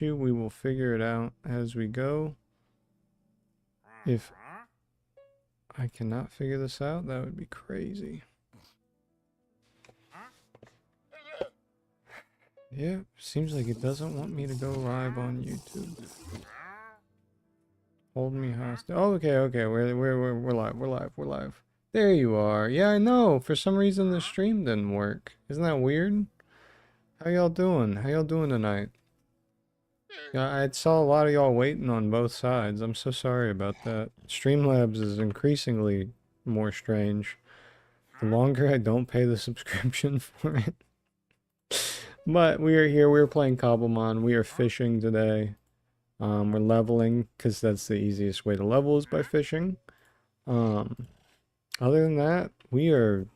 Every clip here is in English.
We will figure it out as we go. If I cannot figure this out, that would be crazy. Yeah, seems like it doesn't want me to go live on YouTube. Hold me hostage. Oh, okay. We're live. There you are. Yeah, I know. For some reason the stream didn't work. Isn't that weird? How y'all doing? How y'all doing tonight? Yeah, I saw a lot of y'all waiting on both sides. I'm so sorry about that. Streamlabs is increasingly more strange. The longer I don't pay the subscription for it. But we are here. We're playing Cobblemon. We are fishing today. We're leveling because that's the easiest way to level is by fishing. Other than that, we are,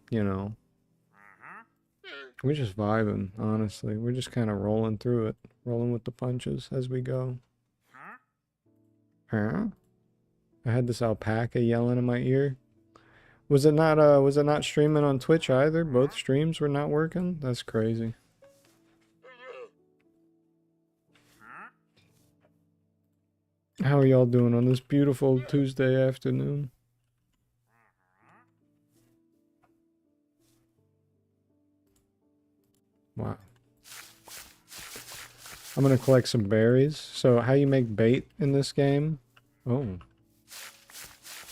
we're just vibing, honestly. We're just kind of rolling through it. Rolling with the punches as we go. Huh? I had this alpaca yelling in my ear. Was it not streaming on Twitch either? Both streams were not working? That's crazy. How are y'all doing on this beautiful Tuesday afternoon? Wow. I'm gonna collect some berries. So how you make bait in this game? Oh.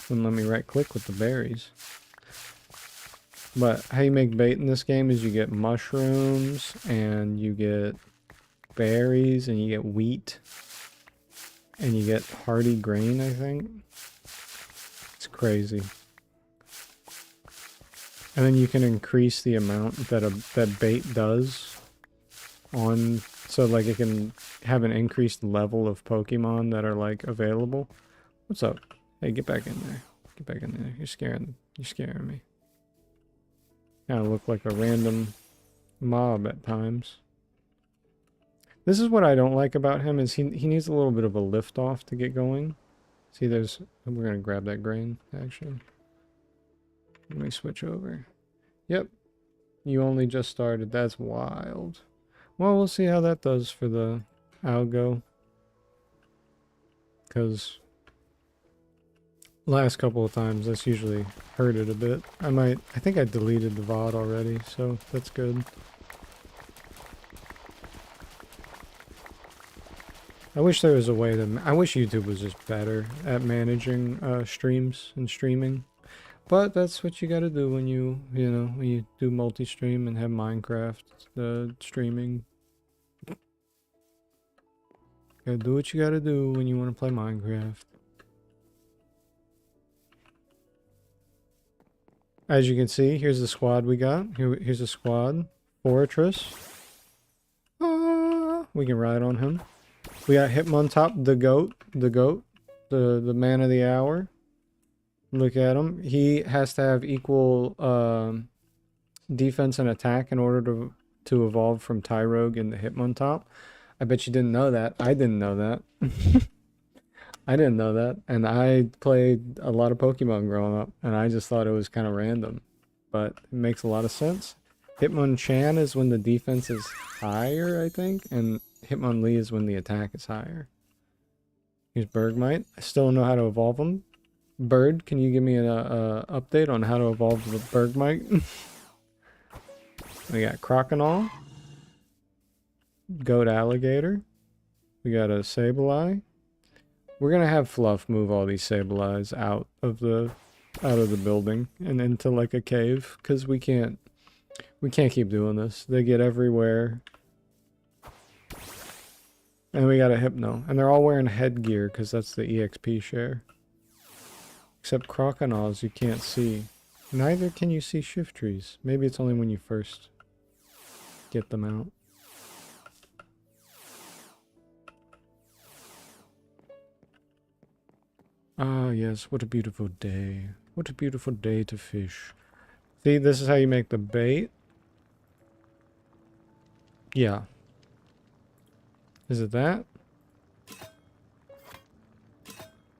Wouldn't let me right click with the berries. But how you make bait in this game is you get mushrooms and you get berries and you get wheat and you get hardy grain, I think. It's crazy. And then you can increase the amount that bait does on, so like it can have an increased level of Pokemon that are like available. What's up? Hey, get back in there. Get back in there. You're scaring me. Kind of look like a random mob at times. This is what I don't like about him is he needs a little bit of a lift off to get going. See, we're gonna grab that grain actually. Let me switch over. Yep. You only just started. That's wild. Well, we'll see how that does for the algo. Because last couple of times that's usually hurt it a bit. I think I deleted the VOD already, so that's good. I wish there was a way to... I wish YouTube was just better at managing streams and streaming. But that's what you gotta do when when you do multi-stream and have Minecraft streaming. Gotta do what you gotta do when you want to play Minecraft. As you can see, here's the squad we got. Here's a squad. Fortress. We can ride on him. We got Hitmontop, the goat, the man of the hour. Look at him. He has to have equal defense and attack in order to evolve from Tyrogue into Hitmontop. I bet you didn't know that. I didn't know that. I didn't know that. And I played a lot of Pokemon growing up, and I just thought it was kind of random. But it makes a lot of sense. Hitmonchan is when the defense is higher, I think, and Hitmonlee is when the attack is higher. Here's Bergmite. I still don't know how to evolve him. Bird, can you give me an update on how to evolve the Bergmite? We got Croconaw. Goat Alligator. We got a Sableye. We're gonna have Fluff move all these Sableyes out of the building and into like a cave, because we can't keep doing this. They get everywhere. And we got a Hypno. And they're all wearing headgear because that's the EXP share. Except Croconaws you can't see. Neither can you see Shiftries. Maybe it's only when you first get them out. Ah, yes. What a beautiful day. What a beautiful day to fish. See, this is how you make the bait. Yeah. Is it that?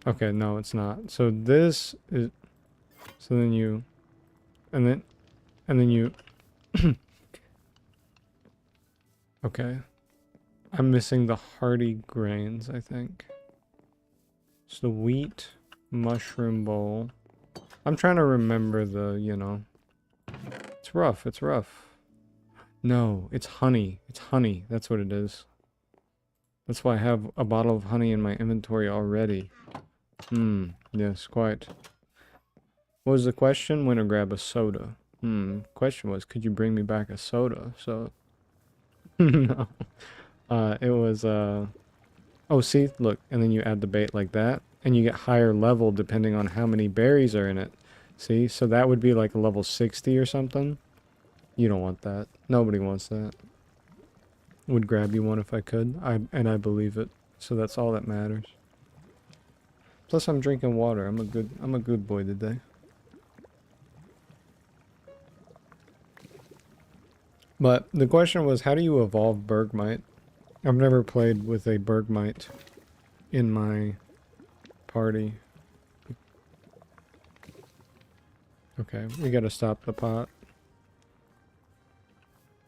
Okay, no, it's not. So this is... So then you... And then you... Okay. I'm missing the hearty grains, I think. It's the wheat mushroom bowl. I'm trying to remember the, you know. It's rough, it's rough. No, it's honey. It's honey. That's what it is. That's why I have a bottle of honey in my inventory already. Yes, quite. What was the question? When to grab a soda? Question was, could you bring me back a soda? So, no. It was, oh, see, look, and then you add the bait like that, and you get higher level depending on how many berries are in it. See, so that would be like a level 60 or something. You don't want that. Nobody wants that. Would grab you one if I could, and I believe it. So that's all that matters. Plus, I'm drinking water. I'm a good boy today. But the question was, how do you evolve Bergmite? I've never played with a Bergmite in my party. Okay, we gotta stop the pot.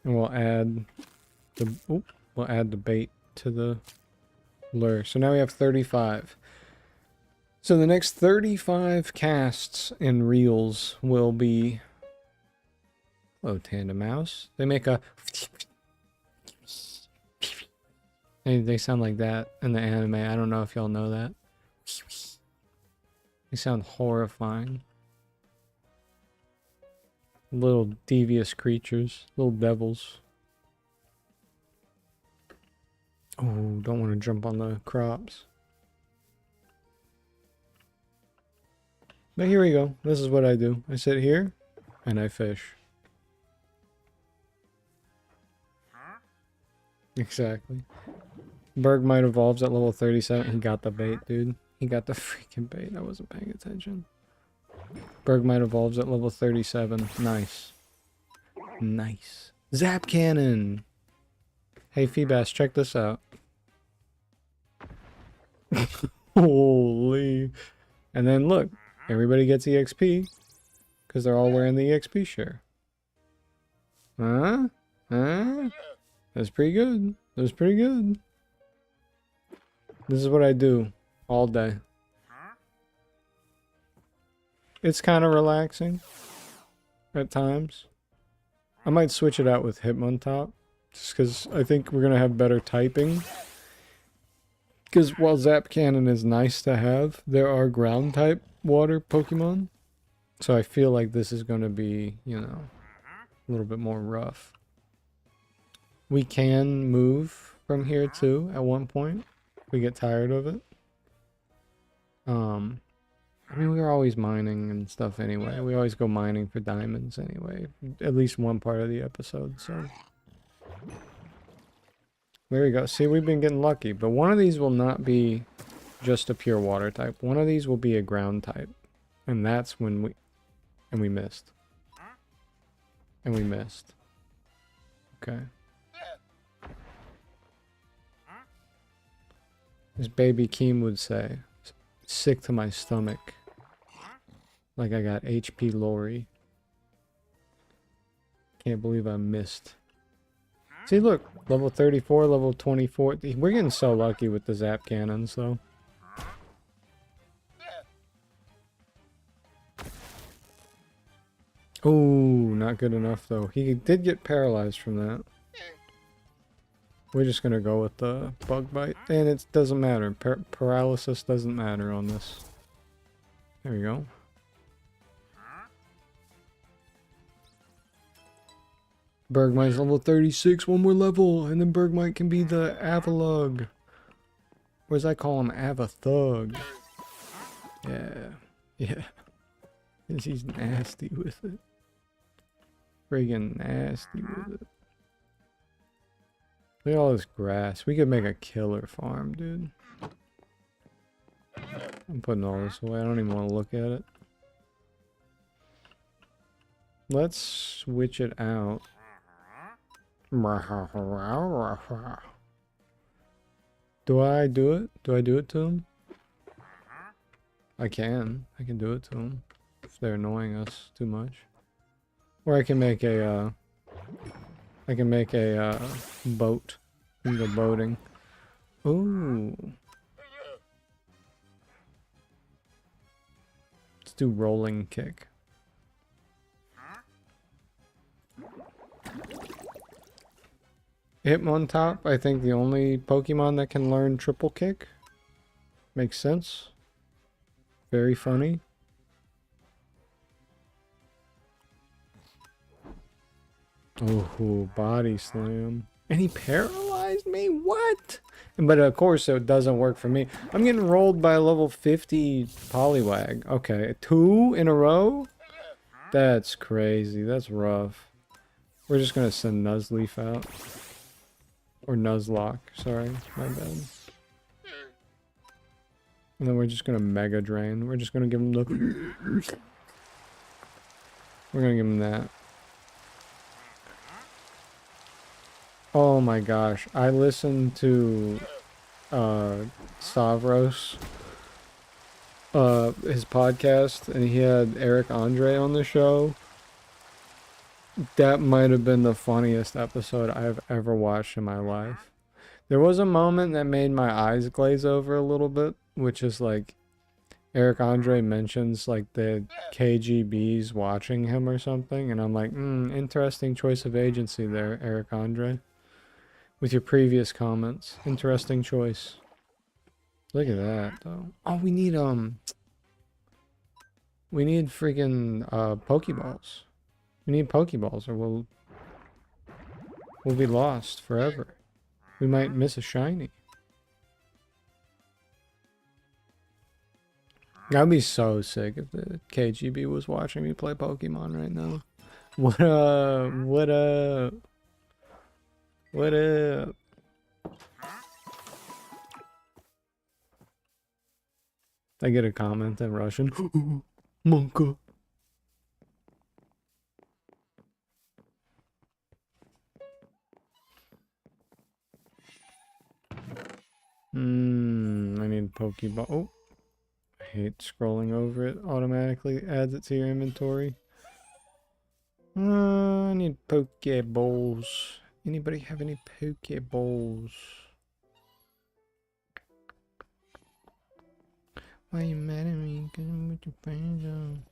And we'll add the bait to the lure. So now we have 35. So the next 35 casts and reels will be... Hello, Tandem Mouse. They make a... They sound like that in the anime. I don't know if y'all know that. They sound horrifying. Little devious creatures. Little devils. Oh, don't want to jump on the crops. But here we go. This is what I do. I sit here and I fish. Exactly. Bergmite evolves at level 37. He got the bait, dude. He got the freaking bait. I wasn't paying attention. Bergmite evolves at level 37. Nice. Nice. Zap cannon! Hey, Feebass, check this out. Holy. And then look, everybody gets EXP. Because they're all wearing the EXP share. Huh? Huh? That's pretty good. That was pretty good. This is what I do all day. It's kind of relaxing at times. I might switch it out with Hitmontop just because I think we're going to have better typing. Because while Zap Cannon is nice to have, there are ground type water Pokemon. So I feel like this is going to be, you know, a little bit more rough. We can move from here too at one point. We get tired of it. I mean, we're always mining and stuff anyway. We always go mining for diamonds anyway. At least one part of the episode, so. There we go. See, we've been getting lucky. But one of these will not be just a pure water type. One of these will be a ground type. And that's when we... And we missed. And we missed. Okay. As Baby Keem would say, sick to my stomach. Like I got HP Lori. Can't believe I missed. See, look. Level 34, level 24. We're getting so lucky with the Zap Cannons, though. Oh, not good enough, though. He did get paralyzed from that. We're just gonna go with the bug bite. And it doesn't matter. Paralysis doesn't matter on this. There we go. Bergmite's level 36, one more level, and then Bergmite can be the Avalug. Or as I call him, Avathug. Yeah. Yeah. He's nasty with it. Friggin' nasty with it. Look at all this grass. We could make a killer farm, dude. I'm putting all this away. I don't even want to look at it. Let's switch it out. Do I do it? Do I do it to him? I can. I can do it to them if they're annoying us too much. Or I can make a boat We can go boating. Ooh. Let's do rolling kick. Hitmontop, I think the only Pokemon that can learn triple kick. Makes sense. Very funny. Oh, body slam. And he paralyzed me? What? But of course it doesn't work for me. I'm getting rolled by a level 50 Poliwag. Okay, 2 in a row? That's crazy. That's rough. We're just gonna send Nuzleaf out. Or Nuzlocke, sorry. My bad. And then we're just gonna Mega Drain. We're just gonna give him the... We're gonna give him that. Oh my gosh, I listened to Stavros, his podcast, and he had Eric Andre on the show. That might have been the funniest episode I've ever watched in my life. There was a moment that made my eyes glaze over a little bit, which is like Eric Andre mentions like the KGB's watching him or something, and I'm like, interesting choice of agency there, Eric Andre. With your previous comments. Interesting choice. Look at that, though. Oh, we need freaking, Pokeballs. We need Pokeballs, or we'll be lost forever. We might miss a shiny. I'd be so sick if the KGB was watching me play Pokemon right now. What up? What up? What up? I get a comment in Russian. Monka. I need Pokeball. Oh, I hate scrolling over it. Automatically adds it to your inventory. I need Pokeballs. Anybody have any Pokeballs? Why you mad at me? Cause I'm with your friends on.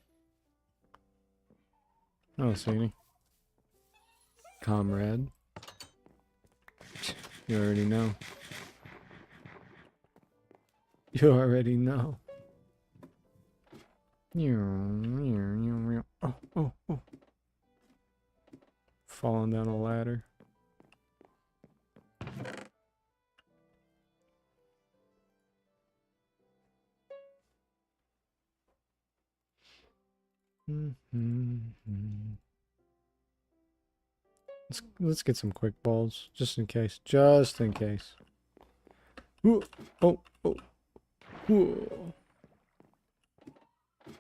I don't see any. Comrade. You already know. You already know. Oh. Falling down a ladder. Let's get some quick balls, just in case. Just in case. Ooh, oh. Whoa.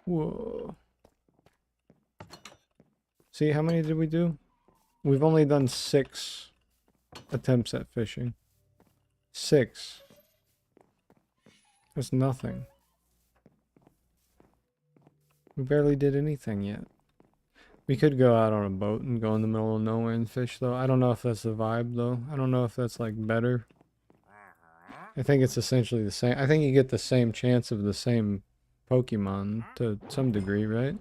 Whoa. See, how many did we do? We've only done 6 attempts at fishing. 6. That's nothing. We barely did anything yet. We could go out on a boat and go in the middle of nowhere and fish, though. I don't know if that's the vibe, though. I don't know if that's, like, better. I think it's essentially the same. I think you get the same chance of the same Pokemon to some degree, right?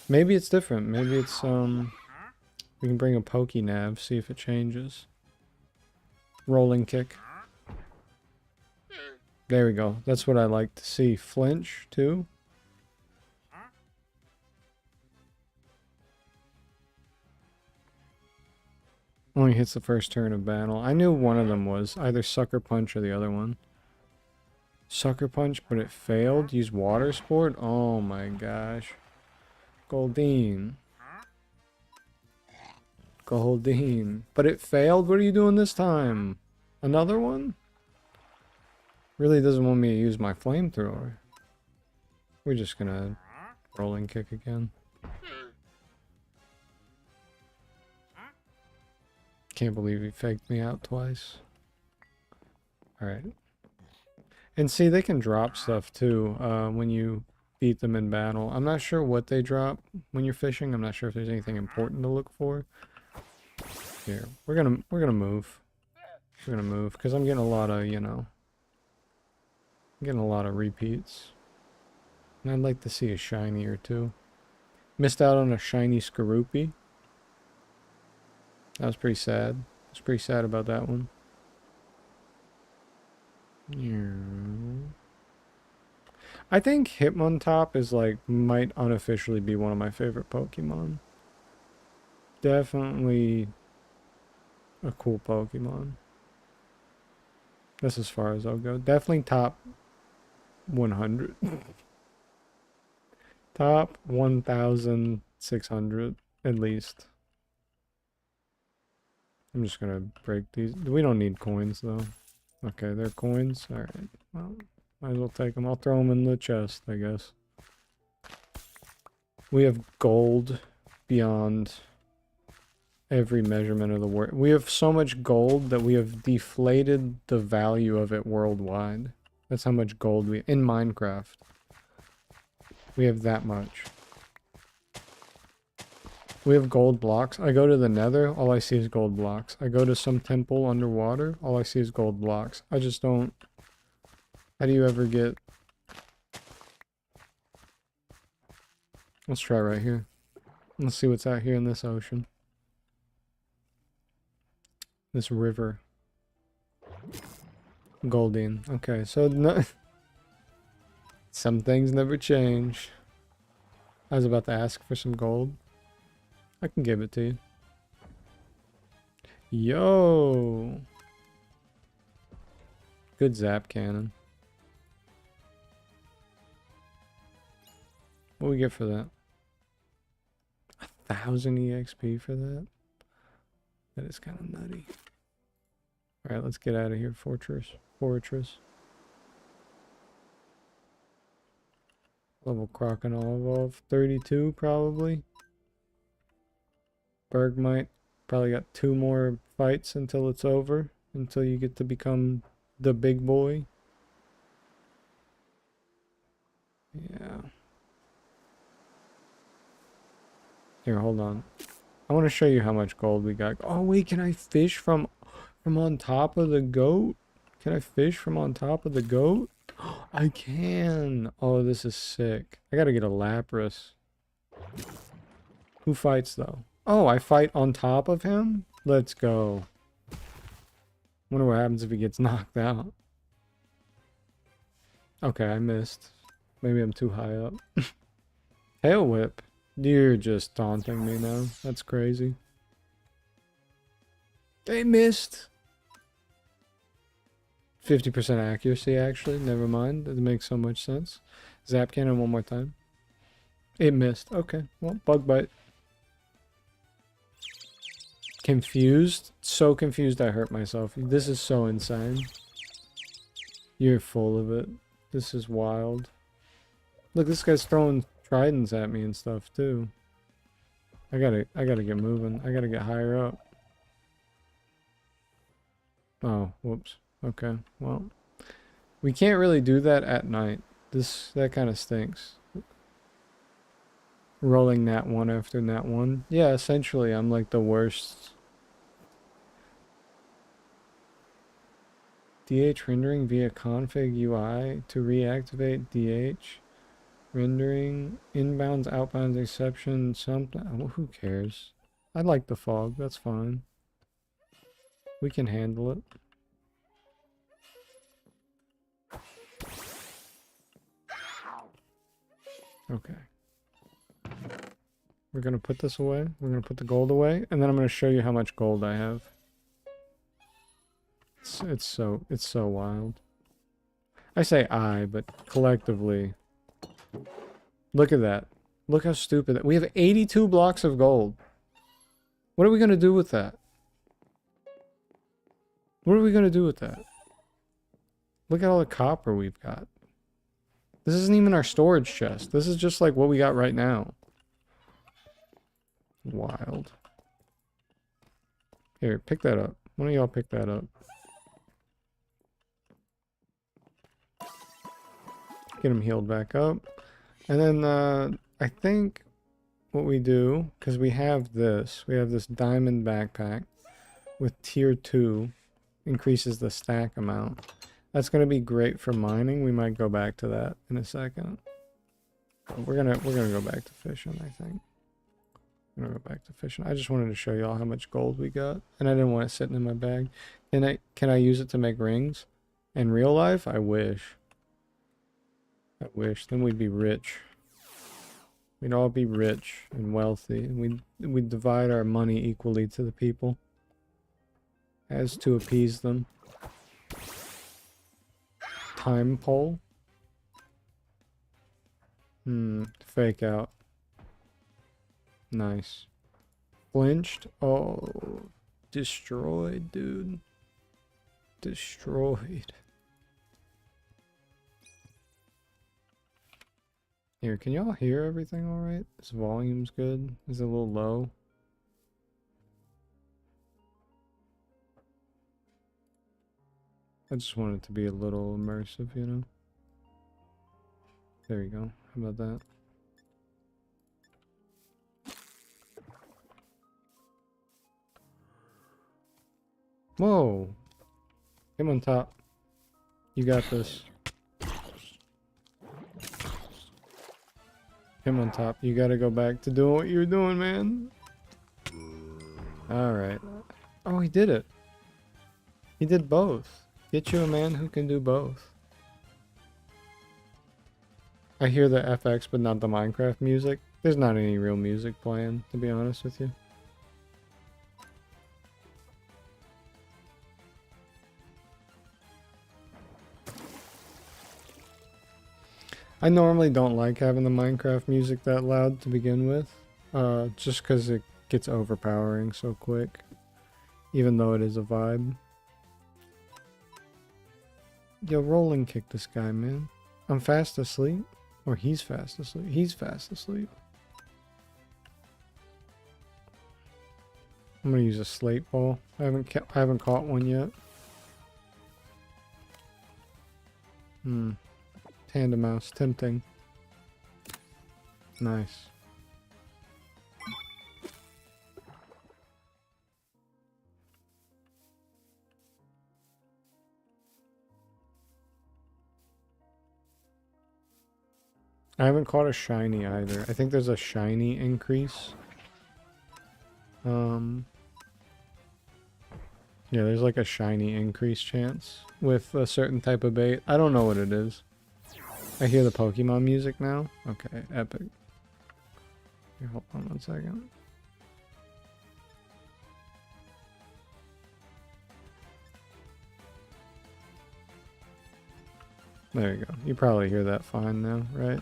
Maybe it's different. Maybe it's, we can bring a Pokenav, see if it changes. Rolling kick. There we go. That's what I like to see. Flinch, too. Only hits the first turn of battle. I knew one of them was either Sucker Punch or the other one. Sucker Punch, but it failed? Use Water Sport? Oh my gosh. Goldeen. Goldeen. But it failed? What are you doing this time? Another one? Really doesn't want me to use my flamethrower. We're just gonna rolling kick again. Can't believe he faked me out twice. Alright. And see, they can drop stuff too when you beat them in battle. I'm not sure what they drop when you're fishing. I'm not sure if there's anything important to look for. Here, we're gonna move. We're gonna move because I'm getting a lot of, you know, I'm getting a lot of repeats. And I'd like to see a shiny or two. Missed out on a shiny Skorupi. That was pretty sad. I was pretty sad about that one. Yeah. I think Hitmontop is like, might unofficially be one of my favorite Pokemon. Definitely a cool Pokemon. That's as far as I'll go. Definitely top 100. Top 1,600 at least. I'm just gonna break these. We don't need coins though. Okay, they're coins. Alright. Well, might as well take them. I'll throw them in the chest, I guess. We have gold beyond every measurement of the word. We have so much gold that we have deflated the value of it worldwide. That's how much gold we... In Minecraft. We have that much. We have gold blocks. I go to the nether, all I see is gold blocks. I go to some temple underwater, all I see is gold blocks. I just don't... How do you ever get... Let's try right here. Let's see what's out here in this ocean. This river. Goldine. Okay, so no... Some things never change. I was about to ask for some gold. I can give it to you. Yo! Good zap cannon. What do we get for that? 1,000 EXP for that? That is kind of nutty. Alright, let's get out of here, Fortress. Level Crocodile Evolve. 32, probably. Bergmite. Probably got 2 more fights until it's over. Until you get to become the big boy. Yeah. Here, hold on. I want to show you how much gold we got. Oh, wait, can I fish from on top of the goat? Can I fish from on top of the goat? I can. Oh, this is sick. I gotta get a Lapras. Who fights, though? Oh, I fight on top of him? Let's go. Wonder what happens if he gets knocked out. Okay, I missed. Maybe I'm too high up. Tail Whip. You're just taunting me now. That's crazy. They missed. 50% accuracy, actually. Never mind. That makes so much sense. Zap cannon one more time. It missed. Okay. Well, bug bite. Confused? So confused I hurt myself. This is so insane. You're full of it. This is wild. Look, this guy's throwing tridents at me and stuff too. I gotta get moving. I gotta get higher up. Oh, whoops. Okay, well, we can't really do that at night. That kind of stinks. Rolling that one after that one. Yeah, essentially, I'm like the worst. DH rendering via config UI to reactivate DH. Rendering, inbounds, outbounds, exception, something. Well, who cares? I like the fog, that's fine. We can handle it. Okay. We're gonna put this away. We're gonna put the gold away, and then I'm gonna show you how much gold I have. It's so wild. I say I, but collectively. Look at that. Look how stupid that. We have 82 blocks of gold. What are we gonna do with that? What are we gonna do with that? Look at all the copper we've got. This isn't even our storage chest. This is just like what we got right now. Wild. Here, pick that up. One of y'all pick that up. Get him healed back up. And then I think what we do, because we have this diamond backpack with tier 2. Increases the stack amount. That's going to be great for mining. We might go back to that in a second. We're gonna go back to fishing, I think. I'm gonna go back to fishing. I just wanted to show y'all how much gold we got, and I didn't want it sitting in my bag. Can I use it to make rings? In real life, I wish. I wish. Then we'd be rich. We'd all be rich and wealthy, and we'd divide our money equally to the people, as to appease them. Time pole. Fake out. Nice. Flinched. Oh, destroyed, dude. Destroyed. Here, can y'all hear everything all right? This volume's good. Is it a little low? I just want it to be a little immersive, you know? There we go. How about that? Whoa! Him on top. You got this. Him on top. You gotta go back to doing what you're doing, man. Alright. Oh, he did it. He did both. Get you a man who can do both. I hear the FX, but not the Minecraft music. There's not any real music playing, to be honest with you. I normally don't like having the Minecraft music that loud to begin with, just because it gets overpowering so quick, even though it is a vibe. Yo, rolling kick this guy, man. I'm fast asleep, or he's fast asleep. He's fast asleep. I'm gonna use a slate ball. I haven't caught one yet. Tandem mouse, tempting. Nice. I haven't caught a shiny either. I think there's a shiny increase. Yeah, there's like a shiny increase chance with a certain type of bait. I don't know what it is. I hear the Pokemon music now. Okay, epic. Here, hold on 1 second. There you go. You probably hear that fine now, right?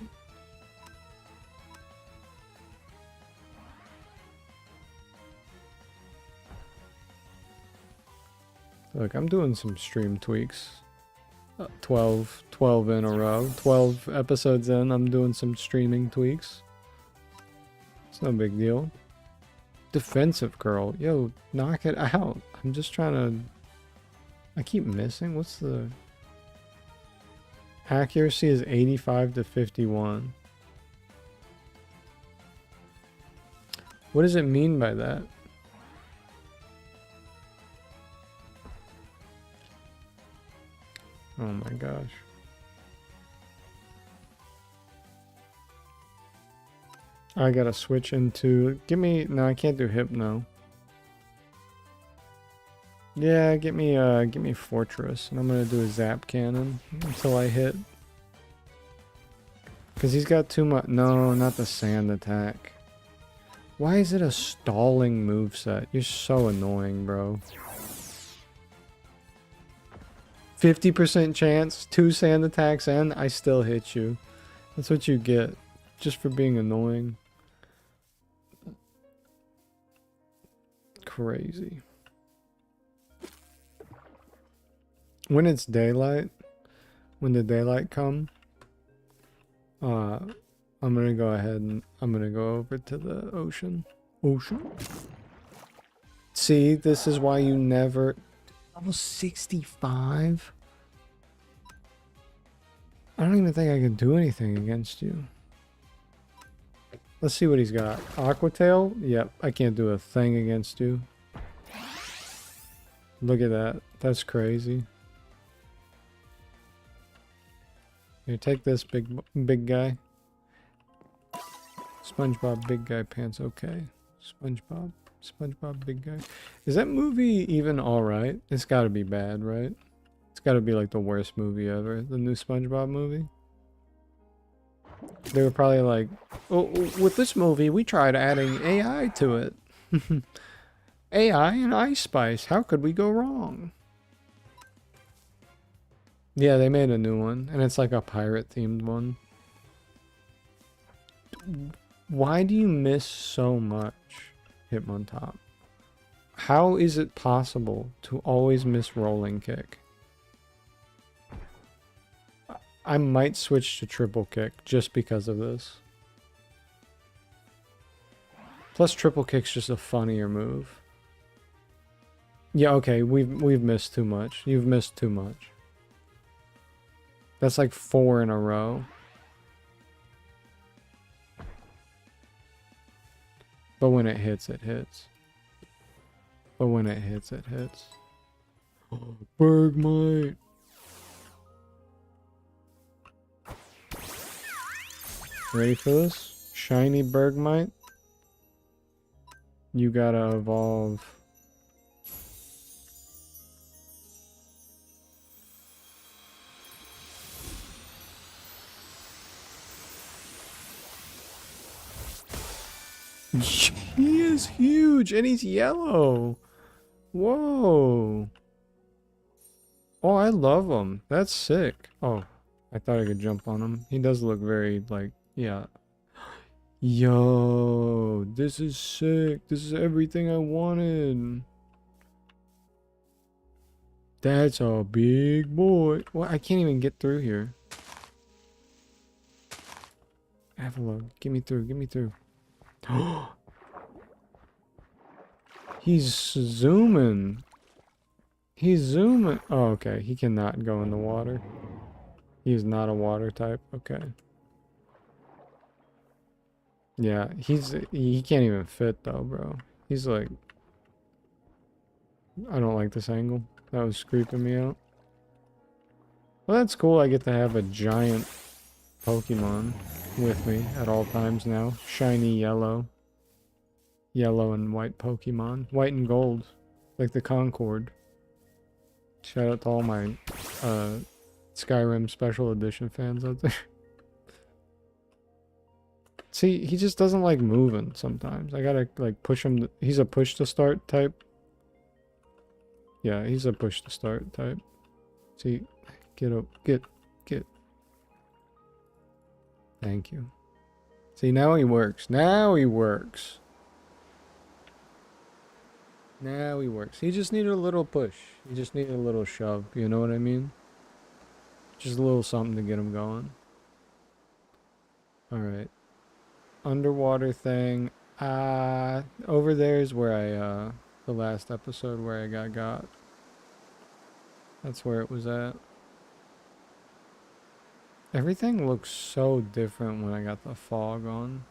Look, I'm doing some stream tweaks. 12 in a row. 12 episodes in, I'm doing some streaming tweaks. It's no big deal. Defensive girl. Yo, knock it out. I'm just trying to... I keep missing. What's the... Accuracy is 85 to 51. What does it mean by that? Oh my gosh. I gotta switch into... Give me... No, I can't do Hypno. Yeah, get me Fortress, and I'm gonna do a Zap Cannon until I hit. Cause he's got too much. No, not the Sand Attack. Why is it a stalling moveset? You're so annoying, bro. 50% chance, 2 Sand Attacks, and I still hit you. That's what you get, just for being annoying. Crazy. When it's daylight, when the daylight come, I'm gonna go ahead and I'm gonna go over to the ocean. See, this is why you never... Level 65? I don't even think I can do anything against you. Let's see what he's got. Aquatail? Yep, I can't do a thing against you. Look at that. That's crazy. Here, take this big guy. SpongeBob big guy pants. Okay. SpongeBob big guy. Is that movie even alright? It's gotta be bad, right? It's gotta be like the worst movie ever. The new SpongeBob movie. They were probably like, oh, with this movie, we tried adding AI to it. AI and Ice Spice. How could we go wrong? Yeah, they made a new one, and it's like a pirate-themed one. Why do you miss so much, Hitmontop? How is it possible to always miss rolling kick? I might switch to triple kick just because of this. Plus triple kick's just a funnier move. Yeah, okay, we've missed too much. You've missed too much. That's like 4 in a row. But when it hits, it hits. But when it hits, it hits. Oh, Bergmite! Ready for this? Shiny Bergmite. You gotta evolve. He is huge and he's yellow. Whoa. Oh, I love him. That's sick. Oh, I thought I could jump on him. He does look very like, yeah. Yo, this is sick. This is everything I wanted. That's a big boy. Well, I can't even get through here. Have a look. Get me through. Get me through. He's zooming. He's zooming. Oh, okay. He cannot go in the water. He is not a water type. Okay. Yeah, he can't even fit though, bro. He's like, I don't like this angle. That was creeping me out. Well, that's cool. I get to have a giant Pokemon with me at all times now. Shiny yellow. Yellow and white Pokemon. White and gold. Like the Concord. Shout out to all my Skyrim Special Edition fans out there. See, he just doesn't like moving sometimes. I gotta like push him. He's a push to start type. Yeah, he's a push to start type. See, get up, get. Thank you. See, now he works. Now he works. Now he works. He just needed a little push. He just needed a little shove. You know what I mean? Just a little something to get him going. Alright. Underwater thing. Over there is where I, the last episode where I got. That's where it was at. Everything looks so different when I got the fog on.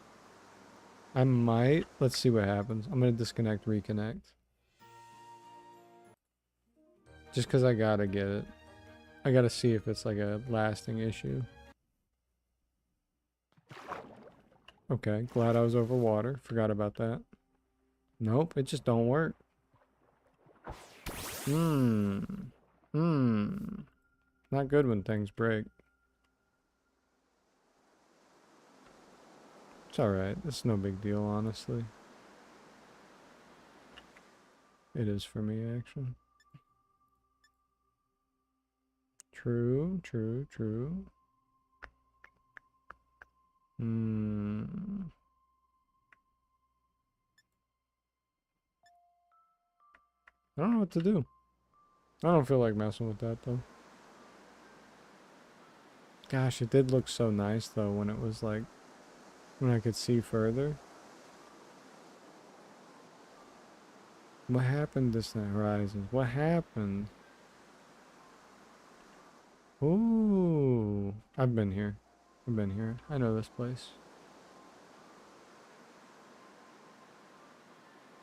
I might. Let's see what happens. I'm gonna disconnect, reconnect. Just because I gotta get it. I gotta see if it's like a lasting issue. Okay, glad I was over water. Forgot about that. Nope, it just don't work. Not good when things break. It's alright. It's no big deal, honestly. It is for me, actually. True. I don't know what to do. I don't feel like messing with that, though. Gosh, it did look so nice, though, when it was like... when I could see further. What happened to Distant Horizons? What happened? Ooh. I've been here. I know this place.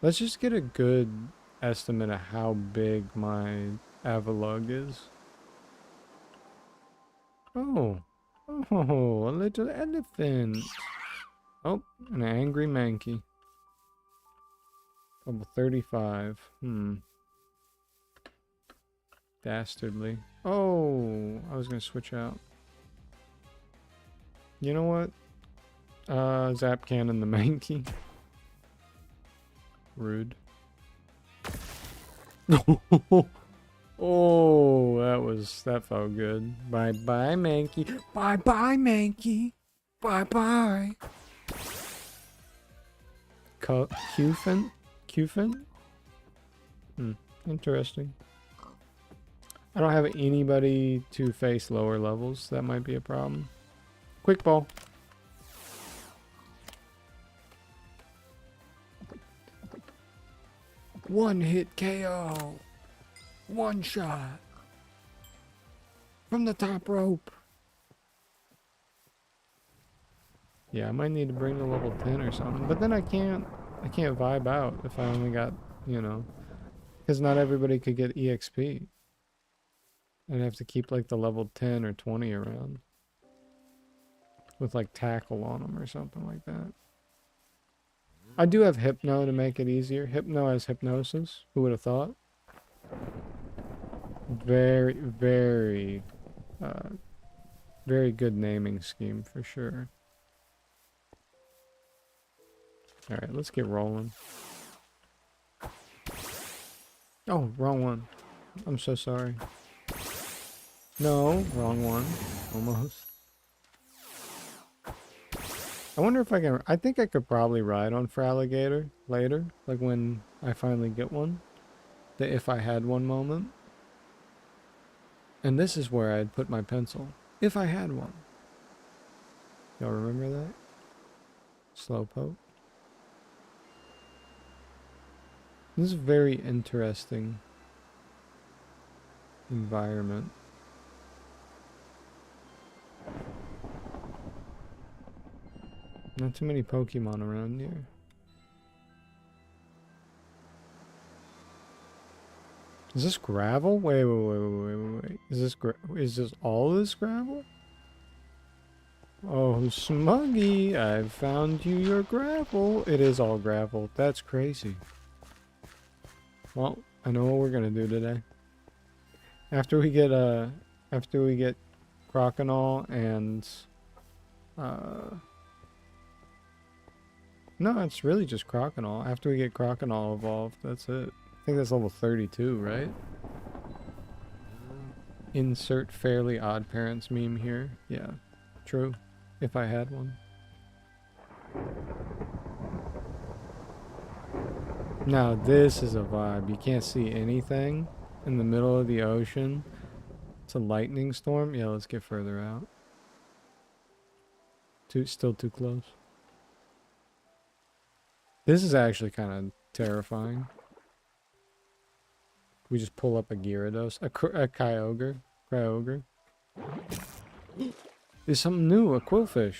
Let's just get a good estimate of how big my Avalug is. Oh. Oh, a little elephant. Oh, an angry monkey. Level 35. Dastardly. Oh, I was gonna switch out. You know what? Zap cannon the monkey. Rude. Oh, that felt good. Bye bye, Mankey. Bye bye, Mankey. Bye bye. Qfin? Qfin? Interesting. I don't have anybody to face lower levels. That might be a problem. Quick ball. One hit KO. One shot. From the top rope. Yeah, I might need to bring the level 10 or something. But then I can't vibe out if I only got, you know. Because not everybody could get EXP. I'd have to keep like the level 10 or 20 around. With like tackle on them or something like that. I do have Hypno to make it easier. Hypno has hypnosis. Who would have thought? Very, very, very good naming scheme for sure. Alright, let's get rolling. Oh, wrong one. I'm so sorry. No, wrong one. Almost. I wonder if I can... I think I could probably ride on Fralligator later. Like when I finally get one. The if I had one moment. And this is where I'd put my pencil. If I had one. Y'all remember that? Slowpoke. This is a very interesting environment. Not too many Pokemon around here. Is this gravel? Wait. Is this all this gravel? Oh, Smuggy, I've found you your gravel. It is all gravel. That's crazy. Well, I know what we're gonna do today. After we get Crokinole and no, it's really just Crokinole. After we get Crokinole evolved, that's it. I think that's level 32, right? Insert Fairly Odd Parents meme here. Yeah, true. If I had one. Now this is a vibe. You can't see anything in the middle of the ocean. It's a lightning storm. Yeah, let's get further out. Still too close. This is actually kind of terrifying. We just pull up a Gyarados, a Kyogre. There's something new, a Quillfish.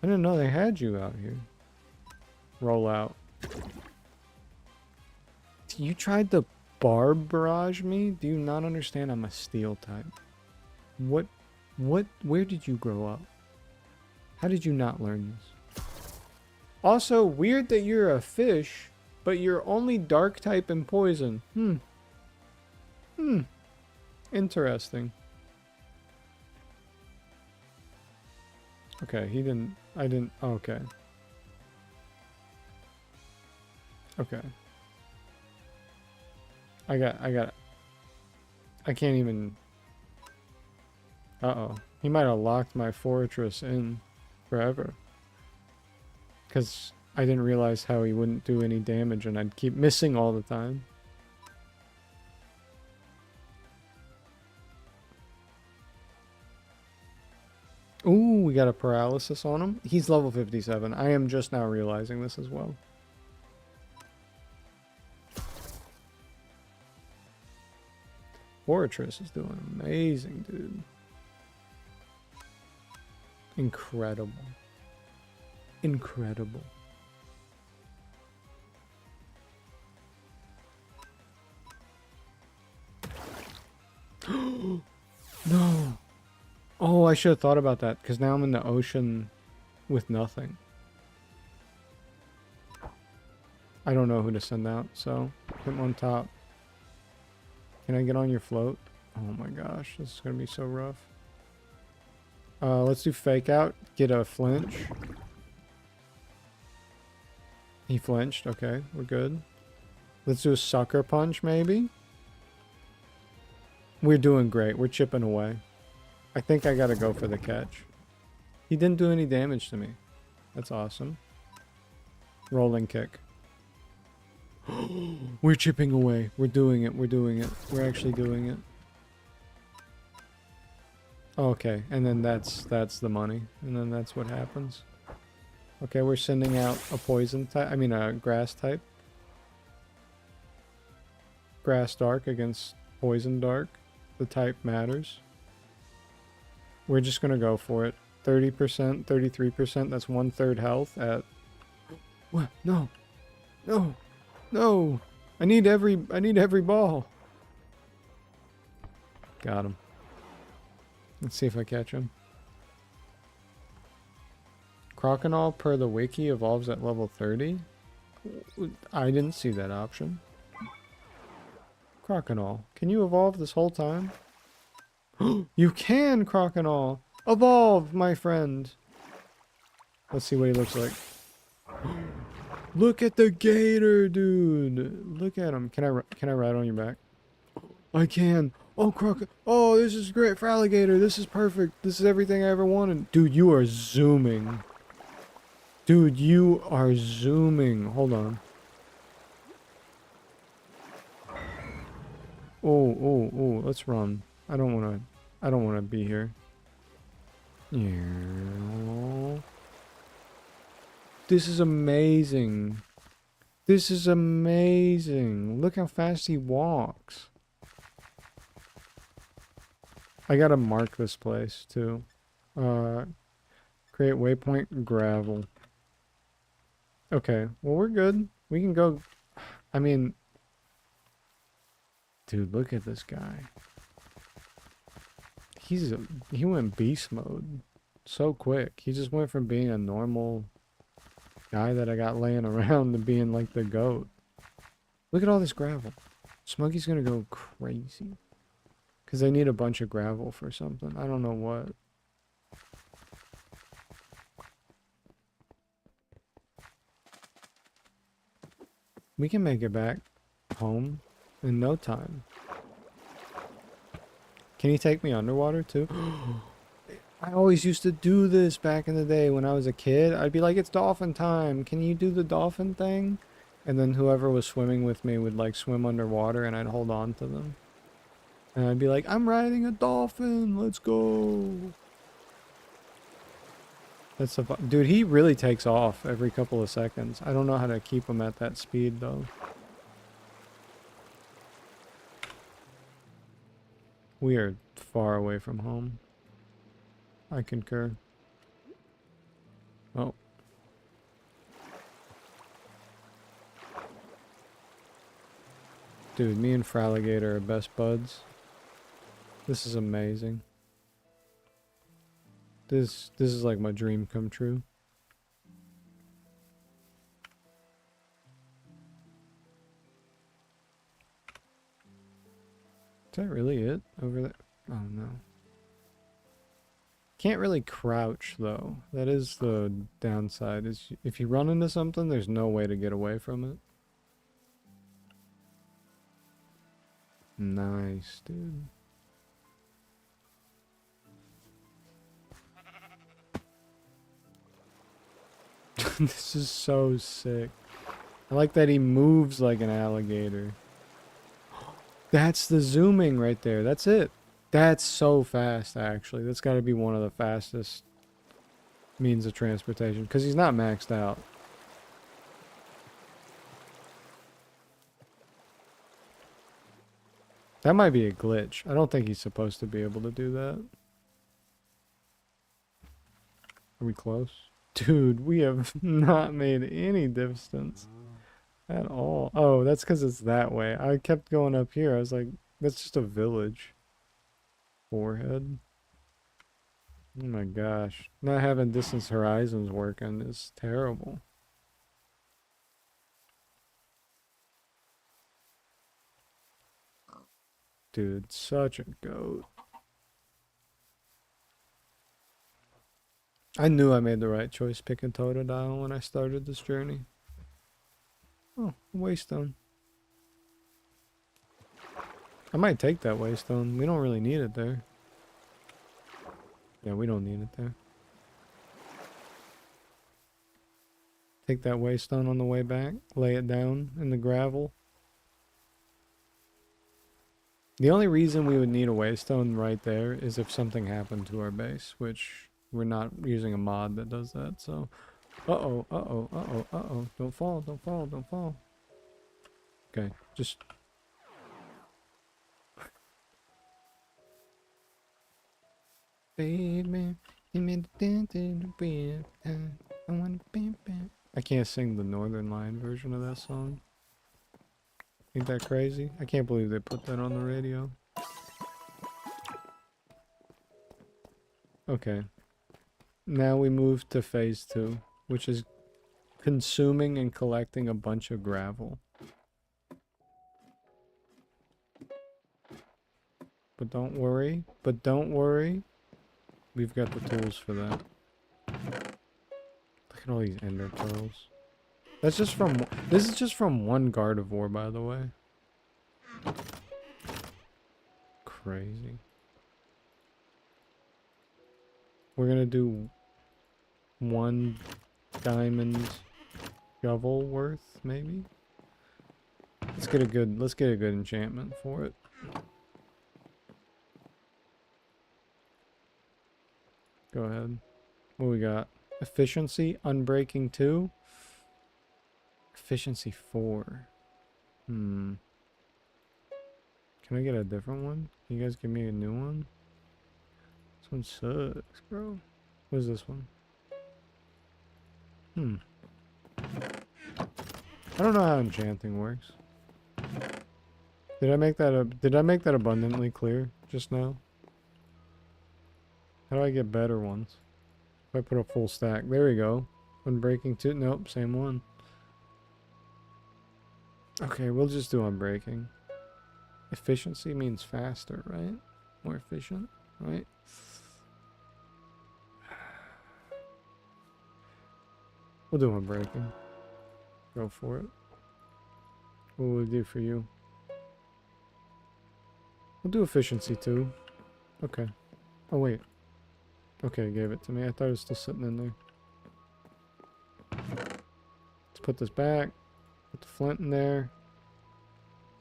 I didn't know they had you out here. Roll out. You tried to barrage me? Do you not understand I'm a steel type? Where did you grow up? How did you not learn this? Also, weird that you're a fish, but you're only dark type and poison. Interesting. Okay, I didn't, okay. Okay. I can't even, uh-oh. He might have locked my fortress in forever. Because I didn't realize how he wouldn't do any damage and I'd keep missing all the time. Ooh, we got a paralysis on him. He's level 57. I am just now realizing this as well. Fortress is doing amazing, dude. Incredible. Incredible. No. Oh, I should have thought about that, because now I'm in the ocean with nothing. I don't know who to send out, so hit on top. Can I get on your float? Oh my gosh, this is gonna be so rough. Let's do fake out. Get a flinch. He flinched. Okay, we're good. Let's do a sucker punch, maybe. We're doing great. We're chipping away. I think I gotta go for the catch. He didn't do any damage to me. That's awesome. Rolling kick. We're chipping away. We're doing it. We're doing it. We're actually doing it. Okay, and then that's the money. And then that's what happens. Okay, we're sending out a poison type. I mean, a grass type. Grass dark against poison dark. The type matters. We're just gonna go for it. 30%, 33%. That's 1/3 health at. What? No, no, no! I need every ball. Got him. Let's see if I catch him. Crokinole per the wiki evolves at level 30. I didn't see that option. Crokinole, can you evolve this whole time? You can, Crokinole! Evolve, my friend! Let's see what he looks like. Look at the gator, dude! Look at him. Can I ride on your back? I can! Oh, oh, this is great for alligator! This is perfect! This is everything I ever wanted! Dude, you are zooming! Dude, you are zooming! Hold on. Oh, let's run. I don't wanna be here. Yeah. This is amazing. This is amazing. Look how fast he walks. I gotta mark this place too. Create waypoint gravel. Okay, well we're good. We can go. I mean, dude, look at this guy. He went beast mode so quick. He just went from being a normal guy that I got laying around to being like the goat. Look at all this gravel. Smuggy's gonna go crazy. Because they need a bunch of gravel for something. I don't know what. We can make it back home in no time. Can you take me underwater too? I always used to do this back in the day when I was a kid. I'd be like, it's dolphin time. Can you do the dolphin thing? And then whoever was swimming with me would like swim underwater and I'd hold on to them. And I'd be like, I'm riding a dolphin. Let's go. That's a dude, he really takes off every couple of seconds. I don't know how to keep him at that speed though. We are far away from home. I concur. Oh. Dude, me and Fralligator are best buds. This is amazing. This is like my dream come true. Is that really it over there? Oh no. Can't really crouch though. That is the downside. Is if you run into something, there's no way to get away from it. Nice, dude. This is so sick. I like that he moves like an alligator. That's the zooming right there. That's it. That's so fast, actually. That's got to be one of the fastest means of transportation. Because he's not maxed out. That might be a glitch. I don't think he's supposed to be able to do that. Are we close? Dude, we have not made any distance at all. Oh, that's because it's that way. I kept going up here. I was like, that's just a village. forehead. Oh my gosh. Not having distance horizons working is terrible. Dude, such a goat. I knew I made the right choice picking Totodile when I started this journey. Oh, waystone. I might take that waystone. We don't really need it there. Yeah, we don't need it there. Take that waystone on the way back. Lay it down in the gravel. The only reason we would need a waystone right there is if something happened to our base, which we're not using a mod that does that, so... Uh-oh, uh-oh, uh-oh, uh-oh. Don't fall, don't fall, don't fall. Okay, just... Baby, you made the dance in the wind. I wanna bam bam. I can't sing the Northern Line version of that song. Ain't that crazy? I can't believe they put that on the radio. Okay. Now we move to phase 2, which is consuming and collecting a bunch of gravel. But don't worry, we've got the tools for that. Look at all these ender pearls. That's just from, this is just from one Gardevoir, by the way. Crazy. We're gonna do 1 diamond shovel worth, maybe? Let's get a good enchantment for it. Go ahead. What we got? Efficiency, Unbreaking 2. Efficiency 4. Can I get a different one? Can you guys give me a new one? This one sucks, bro. What is this one? I don't know how enchanting works. Did I make that abundantly clear just now? How do I get better ones? If I put a full stack. There we go. Unbreaking 2. Nope, same one. Okay, we'll just do Unbreaking. Efficiency means faster, right? More efficient, right? We'll do Unbreaking. Go for it. What will we do for you? We'll do Efficiency 2. Okay. Oh, wait. Okay, gave it to me. I thought it was still sitting in there. Let's put this back. Put the flint in there.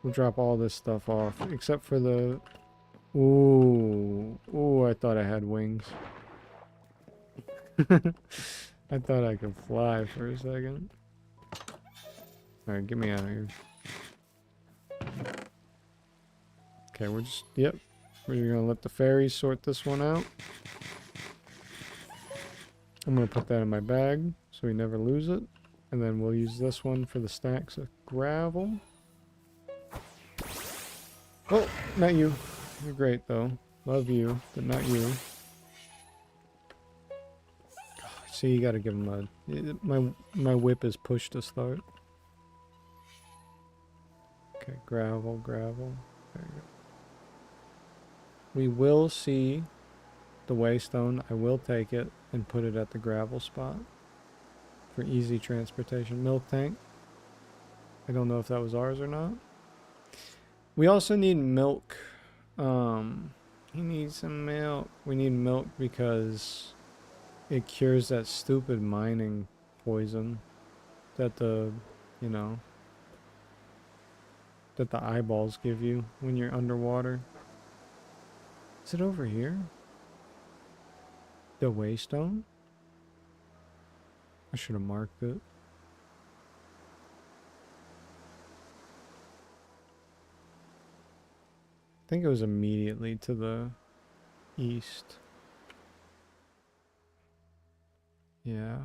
We'll drop all this stuff off, except for the... Ooh. Ooh, I thought I had wings. I thought I could fly for a second. Alright, get me out of here. Okay, we're just... Yep. We're gonna let the fairies sort this one out. I'm gonna put that in my bag so we never lose it. And then we'll use this one for the stacks of gravel. Oh, not you. You're great though. Love you, but not you. See, you gotta give him a... My whip is push to start. Okay, gravel, gravel. There you go. We will see the waystone. I will take it and put it at the gravel spot for easy transportation. Milk tank. I don't know if that was ours or not. We also need milk. He needs some milk. We need milk because it cures that stupid mining poison that the, you know, that the eyeballs give you when you're underwater. Is it over here? The waystone? I should have marked it. I think it was immediately to the east. Yeah.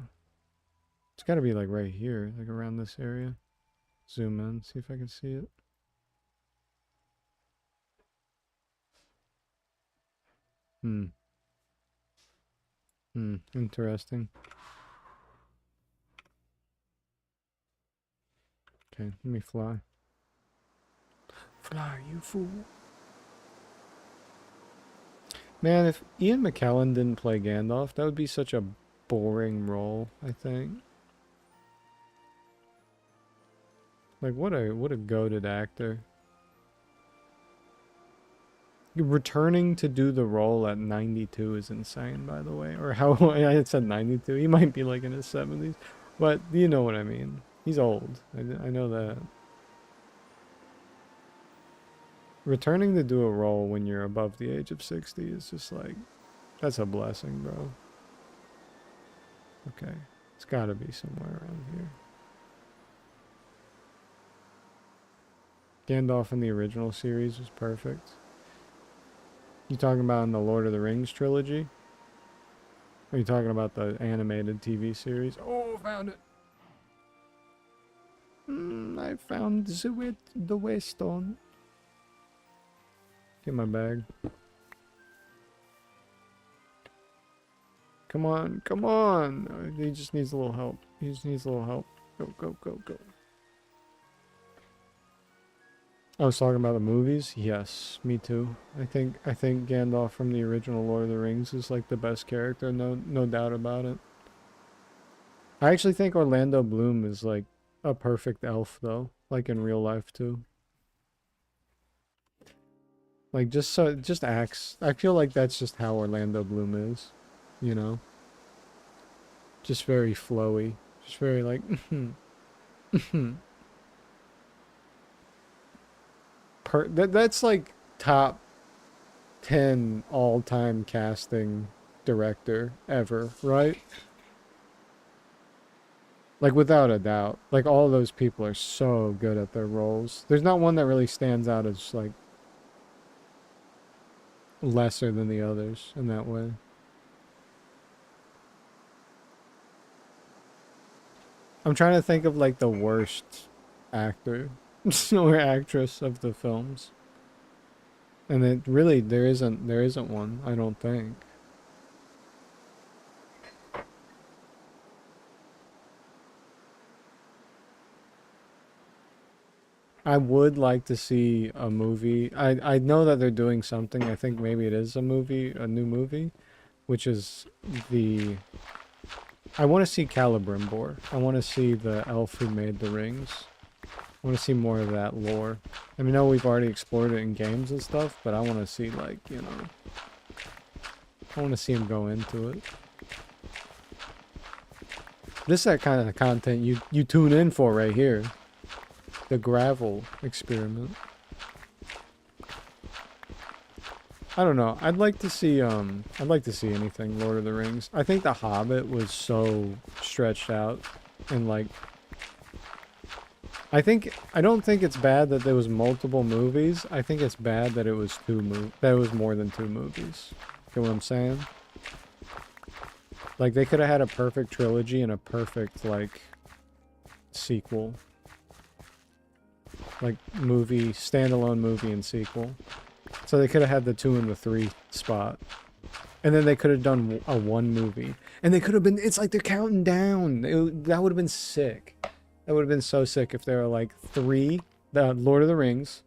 It's gotta be like right here, like around this area. Zoom in, see if I can see it. Hmm. Interesting. Okay, let me fly. Fly, you fool. Man, if Ian McKellen didn't play Gandalf, that would be such a boring role, I think. Like, what a goated actor. Returning to do the role at 92 is insane, by the way. Or how, I said 92. He might be like in his 70s. But you know what I mean. He's old. I know that. Returning to do a role when you're above the age of 60 is just like, that's a blessing, bro. Okay. It's gotta be somewhere around here. Gandalf in the original series was perfect. You talking about in the Lord of the Rings trilogy? Or are you talking about the animated TV series? Oh, found it! I found the waystone. Get my bag. Come on, come on! He just needs a little help. He just needs a little help. Go, go, go, go. I was talking about the movies. Yes, me too. I think Gandalf from the original Lord of the Rings is like the best character. No doubt about it. I actually think Orlando Bloom is like a perfect elf though, like in real life too. Like just acts. I feel like that's just how Orlando Bloom is, you know. Just very flowy. Just very like that's like top 10 all-time casting director ever, right? Like without a doubt. Like all those people are so good at their roles. There's not one that really stands out as like lesser than the others in that way. I'm trying to think of like the worst actor or actress of the films. And it really there isn't one, I don't think. I would like to see a movie. I know that they're doing something. I think maybe it is a movie, a new movie, which is the I want to see Celebrimbor. I want to see the elf who made the rings. I want to see more of that lore. I mean, I know we've already explored it in games and stuff, but I want to see, like, you know, I want to see him go into it. This is that kind of content you tune in for right here. The gravel experiment. I don't know. I'd like to see anything Lord of the Rings. I think The Hobbit was so stretched out and like I don't think it's bad that there was multiple movies. I think it's bad that it was more than 2 movies. Get what I'm saying? Like they could have had a perfect trilogy and a perfect like sequel. Like movie, standalone movie and sequel. So they could have had the 2 and the 3 spot. And then they could have done a 1 movie. And they could have been, it's like they're counting down. That would have been sick. That would have been so sick if they were like 3, the Lord of the Rings,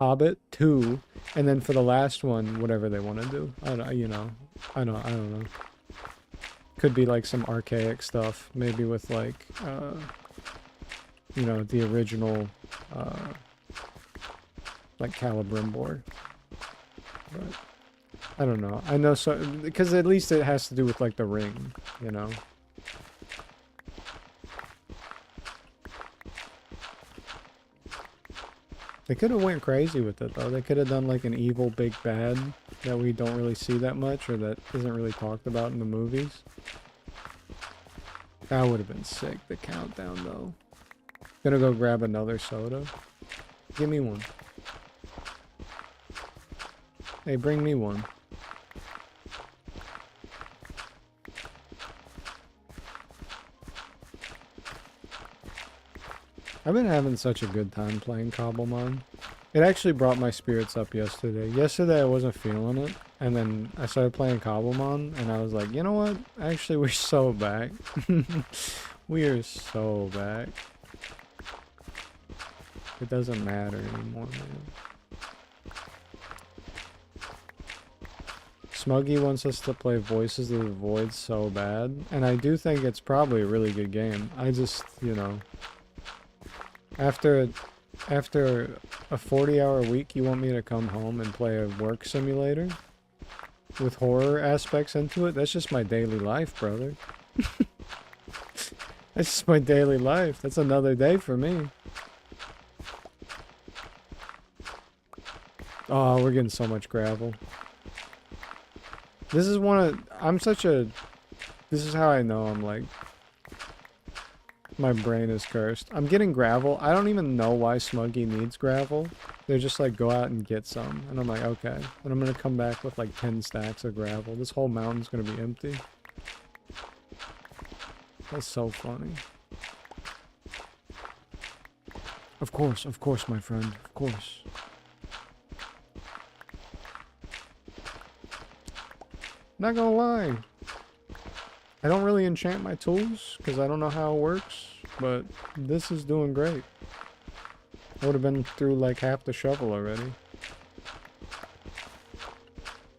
Hobbit, 2, and then for the last one, whatever they want to do. I don't know. Could be like some archaic stuff, maybe with like, you know, the original, like Celebrimbor. But I don't know. I know so because at least it has to do with like the ring, you know. They could have went crazy with it though. They could have done like an evil big bad that we don't really see that much or that isn't really talked about in the movies. That would have been sick, the countdown though. Gonna go grab another soda. Give me one. Hey, bring me one. I've been having such a good time playing Cobblemon. It actually brought my spirits up yesterday. Yesterday I wasn't feeling it. And then I started playing Cobblemon, and I was like, you know what? Actually, we're so back. We are so back. It doesn't matter anymore, man. Smuggy wants us to play Voices of the Void so bad, and I do think it's probably a really good game. I just, you know, after a 40-hour week, you want me to come home and play a work simulator with horror aspects into it? That's just my daily life, brother. That's just my daily life. That's another day for me. Oh, we're getting so much gravel. This is this is how I know I'm like, my brain is cursed. I'm getting gravel. I don't even know why Smuggy needs gravel. They're just like, go out and get some. And I'm like, okay. And I'm gonna come back with like 10 stacks of gravel. This whole mountain's gonna be empty. That's so funny. Of course, my friend. Of course. Not gonna lie. I don't really enchant my tools because I don't know how it works, but this is doing great. I would have been through like half the shovel already.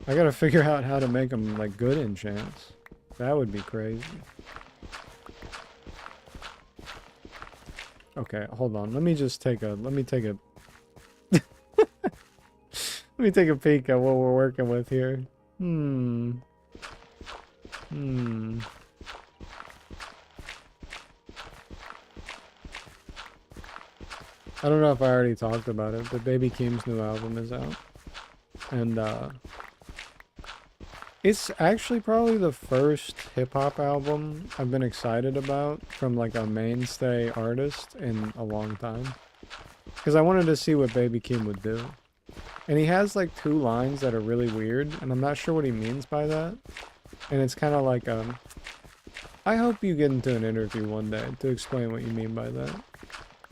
I gotta figure out how to make them like good enchants. That would be crazy. Okay, hold on. Let me take a let me take a peek at what we're working with here. I don't know if I already talked about it, but Baby Keem's new album is out. And, it's actually probably the first hip-hop album I've been excited about from, like, a mainstay artist in a long time. Because I wanted to see what Baby Keem would do. And he has, like, 2 lines that are really weird, and I'm not sure what he means by that. And it's kind of like, I hope you get into an interview one day to explain what you mean by that.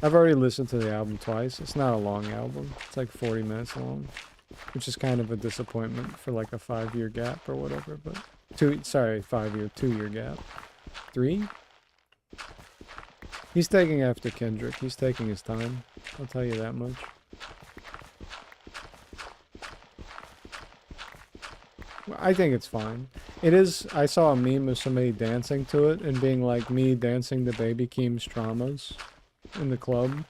I've already listened to the album twice. It's not a long album. It's like 40 minutes long, which is kind of a disappointment for like a 5-year gap or whatever, but 2-year gap. 3? He's taking after Kendrick. He's taking his time. I'll tell you that much. I think it's fine. It is, I saw a meme of somebody dancing to it and being like me dancing to Baby Keem's traumas in the club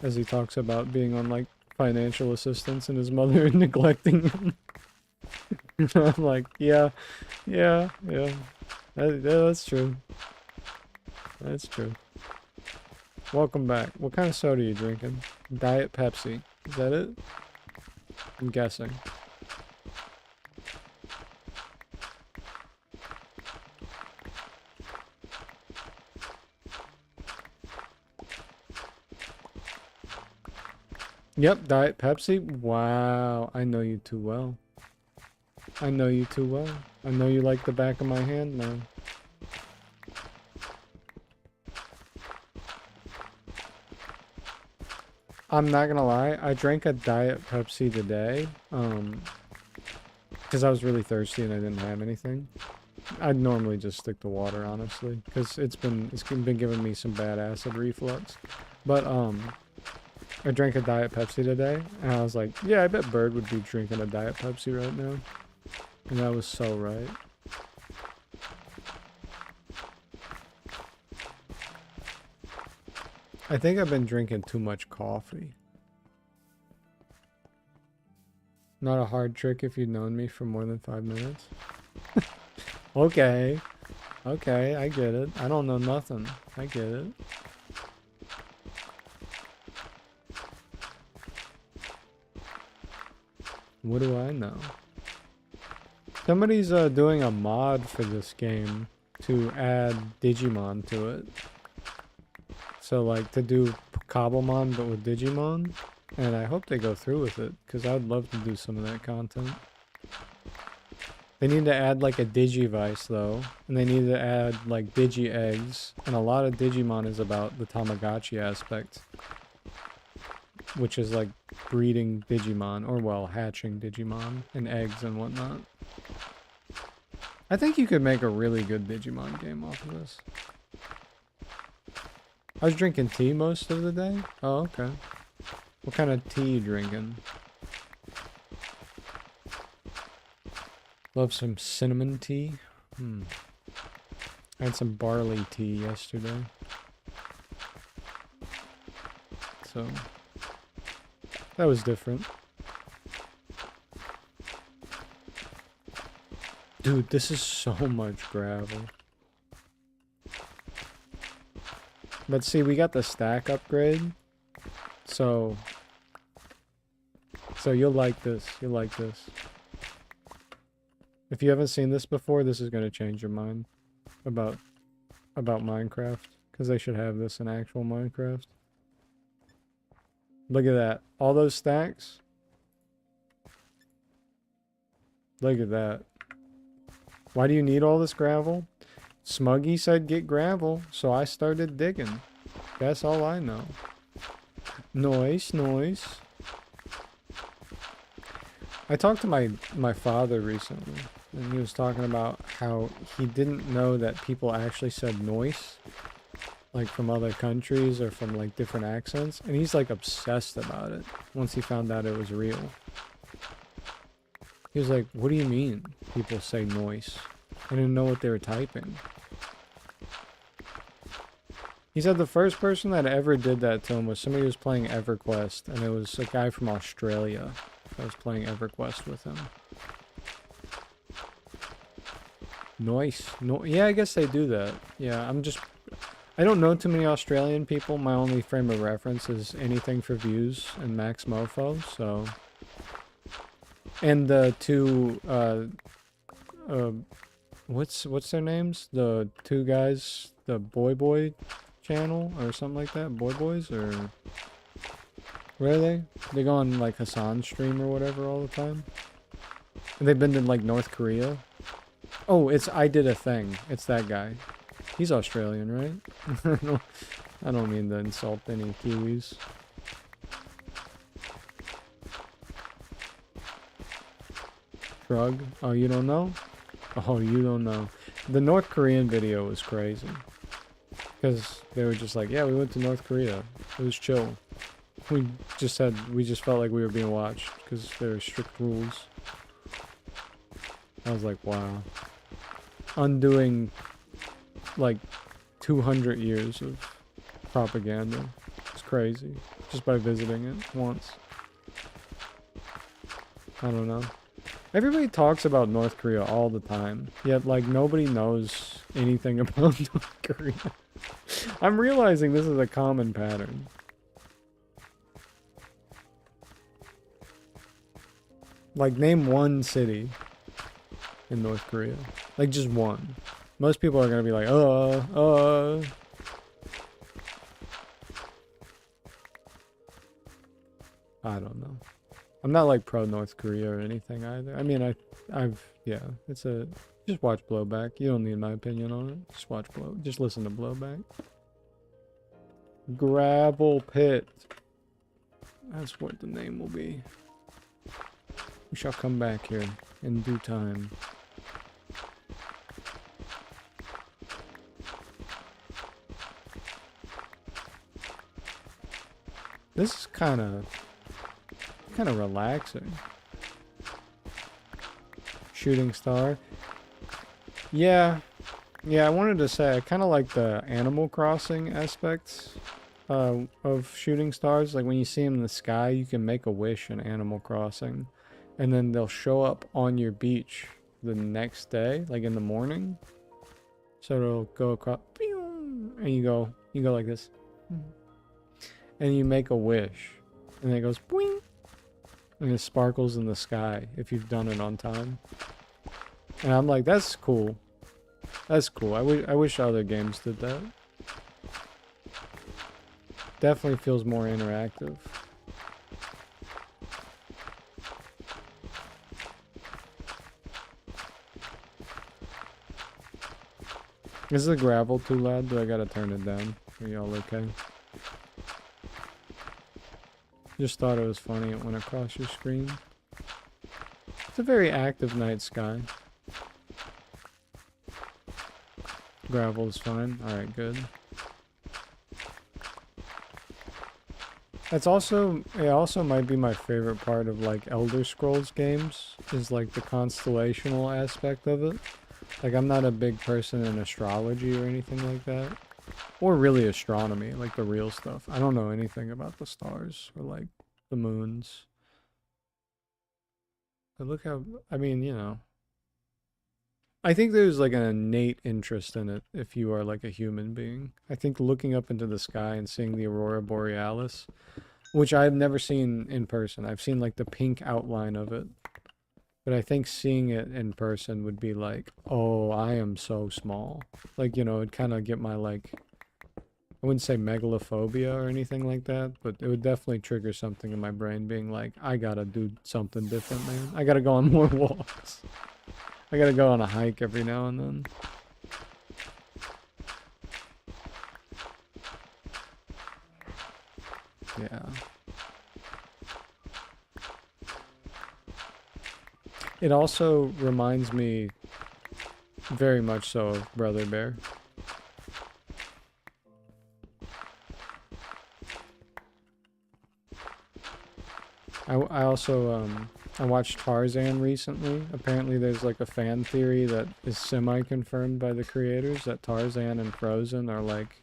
as he talks about being on like financial assistance and his mother neglecting him. I'm like, yeah, that's true. That's true. Welcome back. What kind of soda are you drinking? Diet Pepsi. Is that it? I'm guessing. Yep, Diet Pepsi. Wow, I know you too well. I know you too well. I know you like the back of my hand now. I'm not gonna lie, I drank a Diet Pepsi today, because I was really thirsty and I didn't have anything. I'd normally just stick to water, honestly, because it's been giving me some bad acid reflux. But, I drank a Diet Pepsi today, and I was like, yeah, I bet Bird would be drinking a Diet Pepsi right now. And I was so right. I think I've been drinking too much coffee. Not a hard trick if you've known me for more than 5 minutes. Okay. Okay, I get it. I don't know nothing. I get it. What do I know? Somebody's doing a mod for this game to add Digimon to it. So like to do Cobblemon but with Digimon. And I hope they go through with it, because I'd love to do some of that content. They need to add like a Digivice though. And they need to add like Digi-Eggs. And a lot of Digimon is about the Tamagotchi aspect. which is like breeding Digimon, or well, hatching Digimon and eggs and whatnot. I think you could make a really good Digimon game off of this. I was drinking tea most of the day. Oh, okay. What kind of tea you drinking? Love some cinnamon tea. I had some barley tea yesterday. So, that was different. Dude, this is so much gravel. But see, we got the stack upgrade. So you'll like this. You'll like this. If you haven't seen this before, this is going to change your mind about Minecraft. Because they should have this in actual Minecraft. Look at that. All those stacks. Look at that. Why do you need all this gravel? Smuggy said get gravel, so I started digging. That's all I know. Noise, noise. I talked to my father recently, and he was talking about how he didn't know that people actually said noise, like from other countries or from like different accents, and he's like obsessed about it once he found out it was real. He was like, what do you mean people say noise? I didn't know what they were typing. He said the first person that ever did that to him was somebody who was playing EverQuest, and it was a guy from Australia that was playing EverQuest with him. Noise. No, yeah, I guess they do that. Yeah, I don't know too many Australian people. My only frame of reference is anything for views and Max Mofo, so... And the two, what's their names? The two guys, the Boy channel or something like that? Boys, or where are they? They go on like Hassan's stream or whatever all the time. And they've been to like North Korea. Oh, it's I Did a Thing. It's that guy. He's Australian, right? I don't mean to insult any Kiwis. Shrug. Oh, you don't know? Oh, you don't know. The North Korean video was crazy. Because they were just like, yeah, we went to North Korea. It was chill. We just felt like we were being watched because there were strict rules. I was like, wow. Undoing like 200 years of propaganda. It's crazy. Just by visiting it once. I don't know. Everybody talks about North Korea all the time, yet like nobody knows anything about North Korea. I'm realizing this is a common pattern. Like name one city in North Korea. Like just one. Most people are gonna be like, I don't know. I'm not like pro North Korea or anything either. I mean, yeah, just watch Blowback. You don't need my opinion on it. Just listen to Blowback. Gravel Pit. That's what the name will be. We shall come back here in due time. This is kind of relaxing. Shooting star. Yeah, I wanted to say I kind of like the Animal Crossing aspects of shooting stars. Like when you see them in the sky, you can make a wish in Animal Crossing, and then they'll show up on your beach the next day, like in the morning. So it'll go across, and you go like this, and you make a wish, and it goes boing. And it sparkles in the sky if you've done it on time. And I'm like, that's cool. That's cool. I wish other games did that. Definitely feels more interactive. Is the gravel too loud? Do I gotta turn it down? Are y'all okay? Just thought it was funny. It went across your screen. It's a very active night sky. Gravel is fine. Alright, good. It also might be my favorite part of like Elder Scrolls games, is like the constellational aspect of it. Like I'm not a big person in astrology or anything like that. Or really astronomy, like the real stuff. I don't know anything about the stars or like the moons. But look how, I mean, you know. I think there's like an innate interest in it if you are like a human being. I think looking up into the sky and seeing the aurora borealis, which I've never seen in person. I've seen like the pink outline of it. But I think seeing it in person would be like, oh, I am so small. Like, you know, it'd kind of get my like, I wouldn't say megalophobia or anything like that, but it would definitely trigger something in my brain being like, I gotta do something different, man. I gotta go on more walks. I gotta go on a hike every now and then. Yeah. It also reminds me very much so of Brother Bear. I also I watched Tarzan recently. Apparently there's like a fan theory that is semi-confirmed by the creators that Tarzan and Frozen are like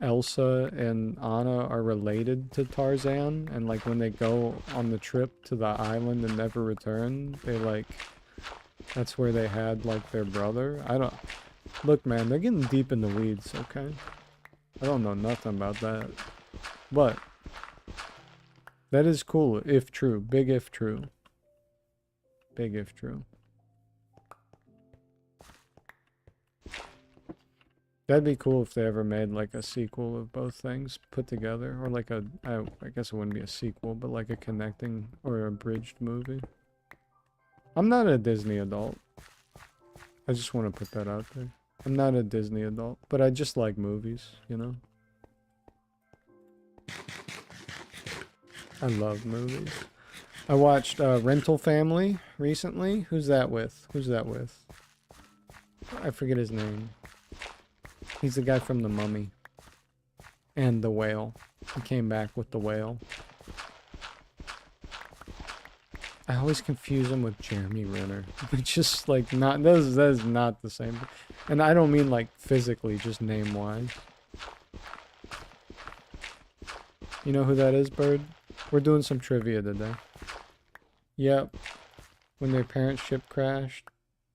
Elsa and Anna are related to Tarzan, and like when they go on the trip to the island and never return, they like, that's where they had like their brother. I don't, look man, they're getting deep in the weeds, okay? I don't know nothing about that. But that is cool, if true. Big if true. Big if true. That'd be cool if they ever made like a sequel of both things put together, or like a, I guess it wouldn't be a sequel, but like a connecting or a bridged movie. I'm not a Disney adult. I just want to put that out there. I'm not a Disney adult, but I just like movies, you know? I love movies. I watched Rental Family recently. Who's that with? Who's that with? I forget his name. He's the guy from The Mummy. And The Whale. He came back with The Whale. I always confuse him with Jeremy Renner. It's just like not, that is not the same. And I don't mean like physically, just name-wise. You know who that is, Bird? We're doing some trivia today. Yep. When their parents' ship crashed,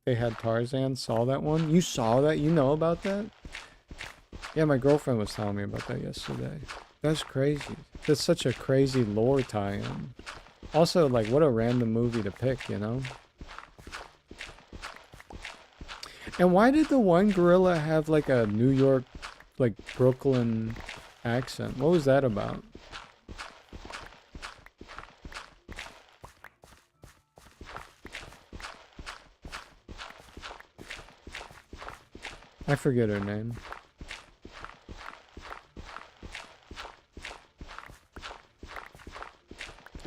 they had Tarzan. Saw that one? You saw that? You know about that? Yeah, my girlfriend was telling me about that yesterday. That's crazy. That's such a crazy lore tie-in. Also, like, what a random movie to pick, you know? And why did the one gorilla have, like, a New York, like, Brooklyn accent? What was that about? I forget her name.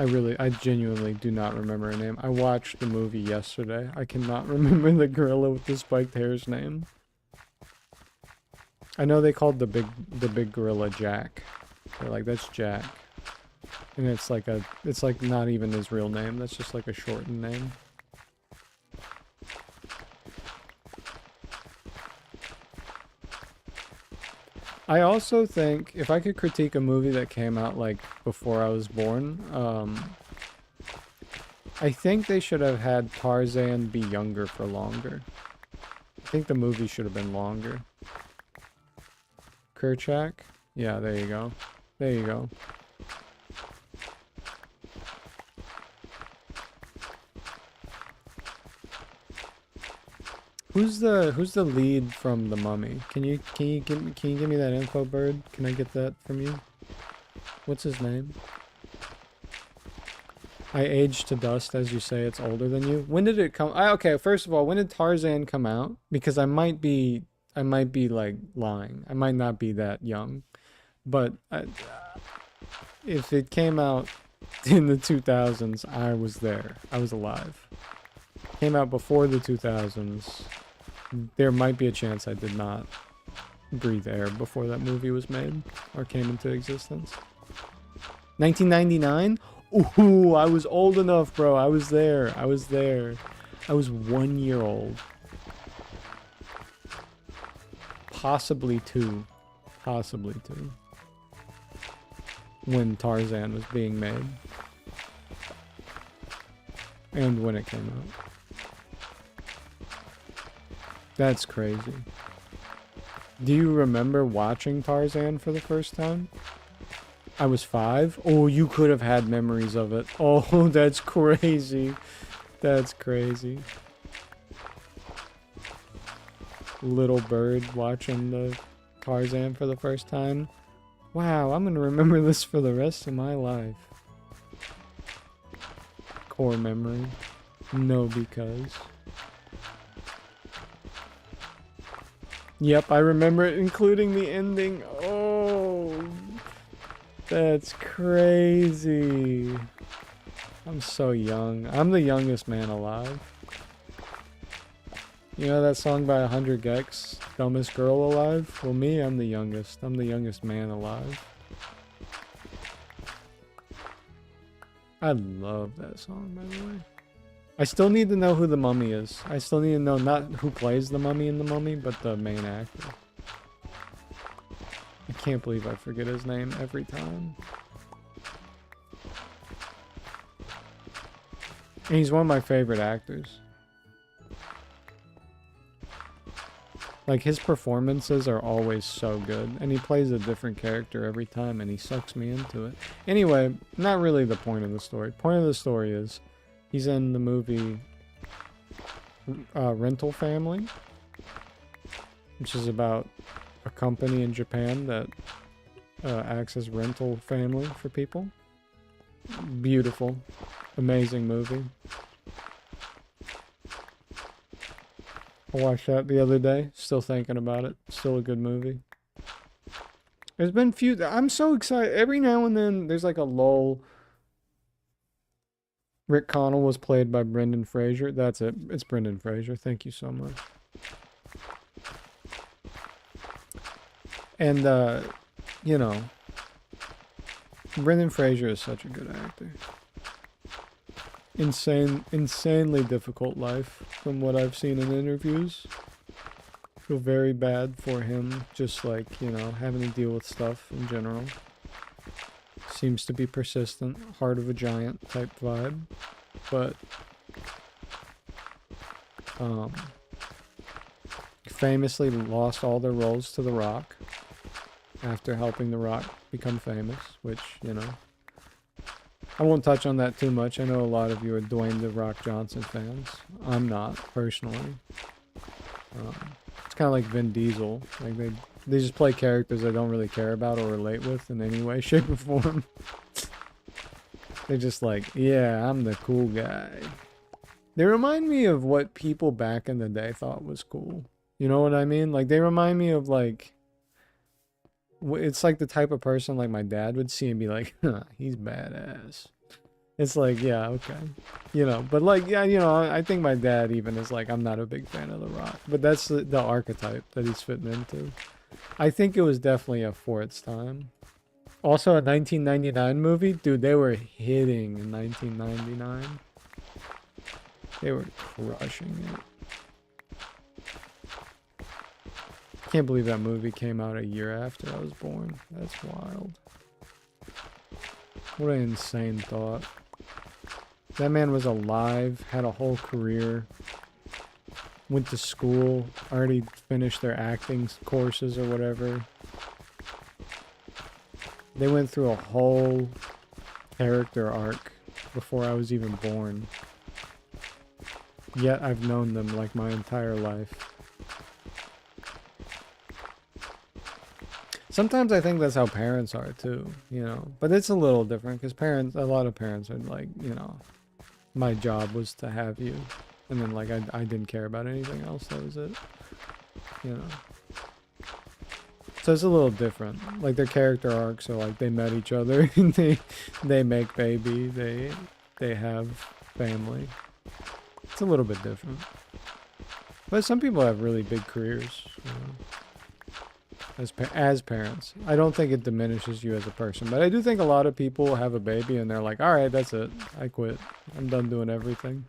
I genuinely do not remember her name. I watched the movie yesterday. I cannot remember the gorilla with the spiked hair's name. I know they called the big gorilla Jack. They're like, that's Jack. And it's like not even his real name. That's just like a shortened name. I also think, if I could critique a movie that came out, like, before I was born, I think they should have had Tarzan be younger for longer. I think the movie should have been longer. Kerchak? Yeah, there you go. There you go. Who's the lead from The Mummy? Can you give me that info, Bird? Can I get that from you? What's his name? I aged to dust, as you say. It's older than you. When did it come? Okay, first of all, when did Tarzan come out? Because I might be like lying. I might not be that young, but if it came out in the 2000s, I was there. I was alive. Came out before the 2000s, there might be a chance I did not breathe air before that movie was made or came into existence. 1999? Ooh, I was old enough, bro. I was there. I was there. I was 1 year old. Possibly two. Possibly two. When Tarzan was being made. And when it came out. That's crazy. Do you remember watching Tarzan for the first time? I was 5. Oh, you could have had memories of it. Oh, that's crazy. That's crazy. Little bird watching the Tarzan for the first time. Wow, I'm gonna remember this for the rest of my life. Core memory. No, because. Yep, I remember it, including the ending. Oh, that's crazy. I'm so young. I'm the youngest man alive. You know that song by 100 Gex, Dumbest Girl Alive? Well, me, I'm the youngest. I'm the youngest man alive. I love that song, by the way. I still need to know who the mummy is. I still need to know not who plays the mummy in the mummy, but the main actor. I can't believe I forget his name every time. And he's one of my favorite actors. Like, his performances are always so good, and he plays a different character every time, and he sucks me into it. Anyway, not really the point of the story. Point of the story is, he's in the movie Rental Family, which is about a company in Japan that acts as rental family for people. Beautiful, amazing movie. I watched that the other day. Still thinking about it. Still a good movie. There's been few. I'm so excited. Every now and then, there's like a lull. Rick Connell was played by Brendan Fraser. That's it. It's Brendan Fraser. Thank you so much. And, you know, Brendan Fraser is such a good actor. Insanely difficult life from what I've seen in interviews. Feel very bad for him, just like, you know, having to deal with stuff in general. Seems to be persistent, heart of a giant type vibe, but famously lost all their roles to The Rock after helping The Rock become famous, which, you know, I won't touch on that too much. I know a lot of you are Dwayne The Rock Johnson fans. I'm not, personally. It's kind of like Vin Diesel. Like, they just play characters I don't really care about or relate with in any way, shape, or form. They're just like, yeah, I'm the cool guy. They remind me of what people back in the day thought was cool. You know what I mean? Like, they remind me of, like... It's like the type of person like my dad would see and be like, huh, he's badass. It's like, yeah, okay. You know, but like, yeah, you know, I think my dad even is like, I'm not a big fan of The Rock. But that's the archetype that he's fitting into. I think it was definitely for its time. Also, a 1999 movie? Dude, they were hitting in 1999. They were crushing it. Can't believe that movie came out a year after I was born. That's wild. What an insane thought. That man was alive, had a whole career, went to school, already finished their acting courses or whatever. They went through a whole character arc before I was even born. Yet I've known them like my entire life. Sometimes I think that's how parents are too, you know, but it's a little different because a lot of parents are like, you know, my job was to have you, and then like I didn't care about anything else. That was it, you know. So it's a little different. Like their character arcs are like they met each other, and they make baby, they have family. It's a little bit different. But some people have really big careers, you know, as parents. I don't think it diminishes you as a person, but I do think a lot of people have a baby and they're like, all right, that's it. I quit. I'm done doing everything.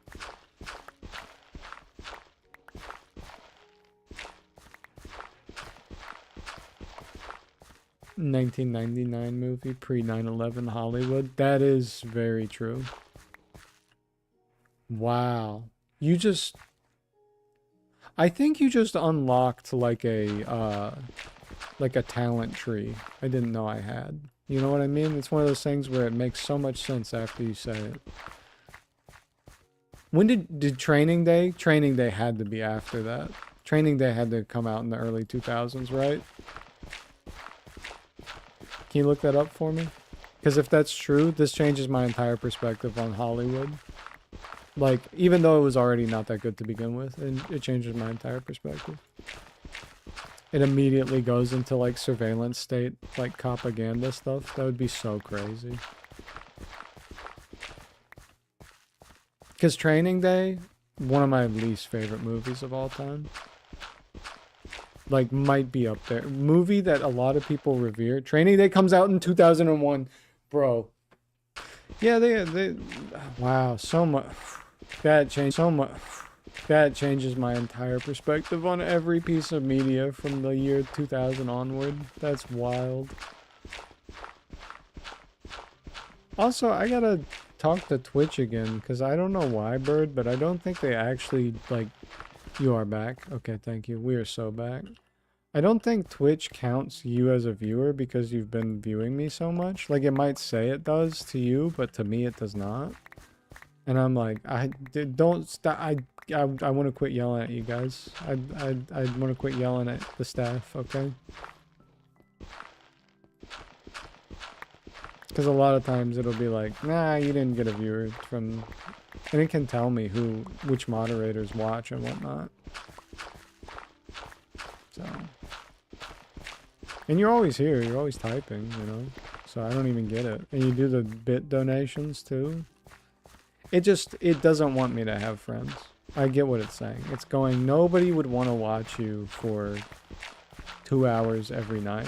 $1999 movie, pre 9/11 Hollywood. That is very true. Wow. You just, I think you just unlocked like a talent tree I didn't know I had. You know what I mean? It's one of those things where it makes so much sense after you say it. When did Training Day? Training Day had to be after that. Training Day had to come out in the early 2000s, right? Can you look that up for me? Because if that's true, this changes my entire perspective on Hollywood. Like, even though it was already not that good to begin with, and it changes my entire perspective. It immediately goes into, like, surveillance state, like, propaganda stuff. That would be so crazy. Because Training Day, one of my least favorite movies of all time. Like, might be up there. Movie that a lot of people revere. Training Day comes out in 2001. Bro. Yeah, they wow, so much. That changed so much. That changes my entire perspective on every piece of media from the year 2000 onward. That's wild. Also, I gotta talk to Twitch again, because I don't know why, Bird, but I don't think they actually, like... You are back. Okay, thank you. We are so back. I don't think Twitch counts you as a viewer because you've been viewing me so much. Like, it might say it does to you, but to me it does not. And I'm like, don't stop. I want to quit yelling at you guys. I want to quit yelling at the staff, okay? Because a lot of times it'll be like, nah, you didn't get a viewer from... And it can tell me which moderators watch and whatnot. So... And you're always here, you're always typing, you know? So I don't even get it. And you do the bit donations too? It doesn't want me to have friends. I get what it's saying. It's going, nobody would want to watch you for 2 hours every night.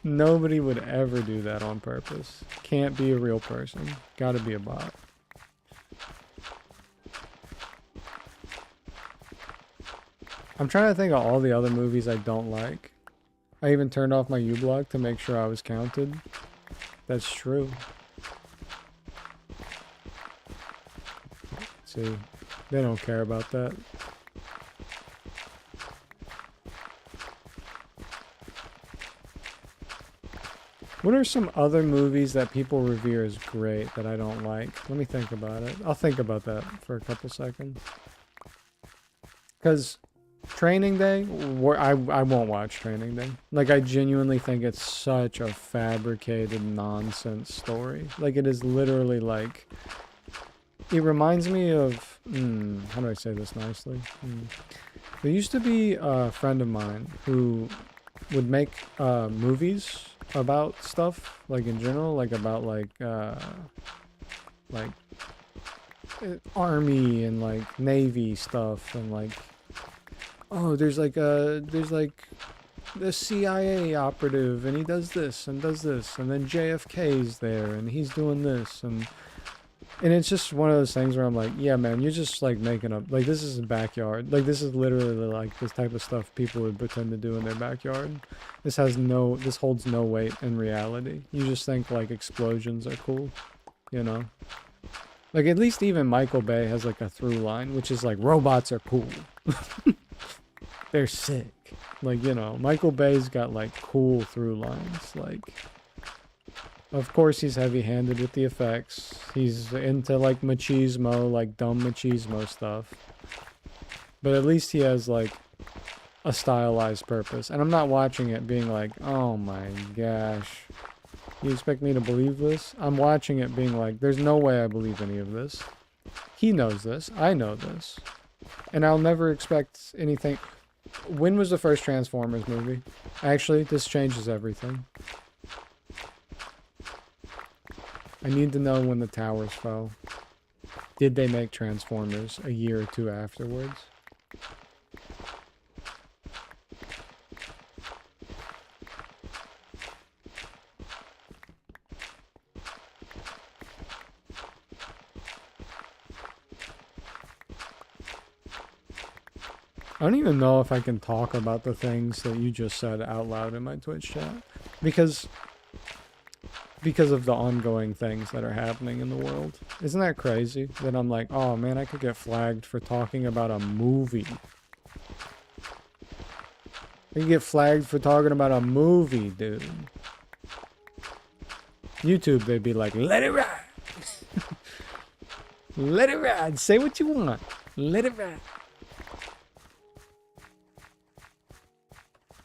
Nobody would ever do that on purpose. Can't be a real person. Gotta be a bot. I'm trying to think of all the other movies I don't like. I even turned off my uBlock to make sure I was counted. That's true. See, they don't care about that. What are some other movies that people revere as great that I don't like? Let me think about it. I'll think about that for a couple seconds. Because Training Day, I won't watch Training Day. Like, I genuinely think it's such a fabricated nonsense story. Like, it is literally like... It reminds me of... how do I say this nicely? There used to be a friend of mine who would make movies about stuff, like in general, like about like army and like navy stuff, and like, oh, there's like the CIA operative and he does this and does this, and then JFK's there and he's doing this, and it's just one of those things where I'm like, yeah, man, you're just like making up, like, this is a backyard, like, this is literally like this type of stuff people would pretend to do in their backyard. This holds no weight in reality. You just think like explosions are cool, you know? Like, at least even Michael Bay has like a through line, which is like, robots are cool. They're sick. Like, you know, Michael Bay's got like cool through lines, like... Of course he's heavy-handed with the effects. He's into like machismo, like dumb machismo stuff. But at least he has like a stylized purpose. And I'm not watching it being like, oh my gosh, you expect me to believe this? I'm watching it being like, there's no way I believe any of this. He knows this. I know this. And I'll never expect anything. when was the first Transformers movie? Actually, this changes everything. I need to know when the towers fell. Did they make Transformers a year or two afterwards? I don't even know if I can talk about the things that you just said out loud in my Twitch chat. Because of the ongoing things that are happening in the world. Isn't that crazy? That I'm like, oh man, I could get flagged for talking about a movie. I could get flagged for talking about a movie, dude. YouTube, they'd be like, let it ride. Let it ride. Say what you want. Let it ride.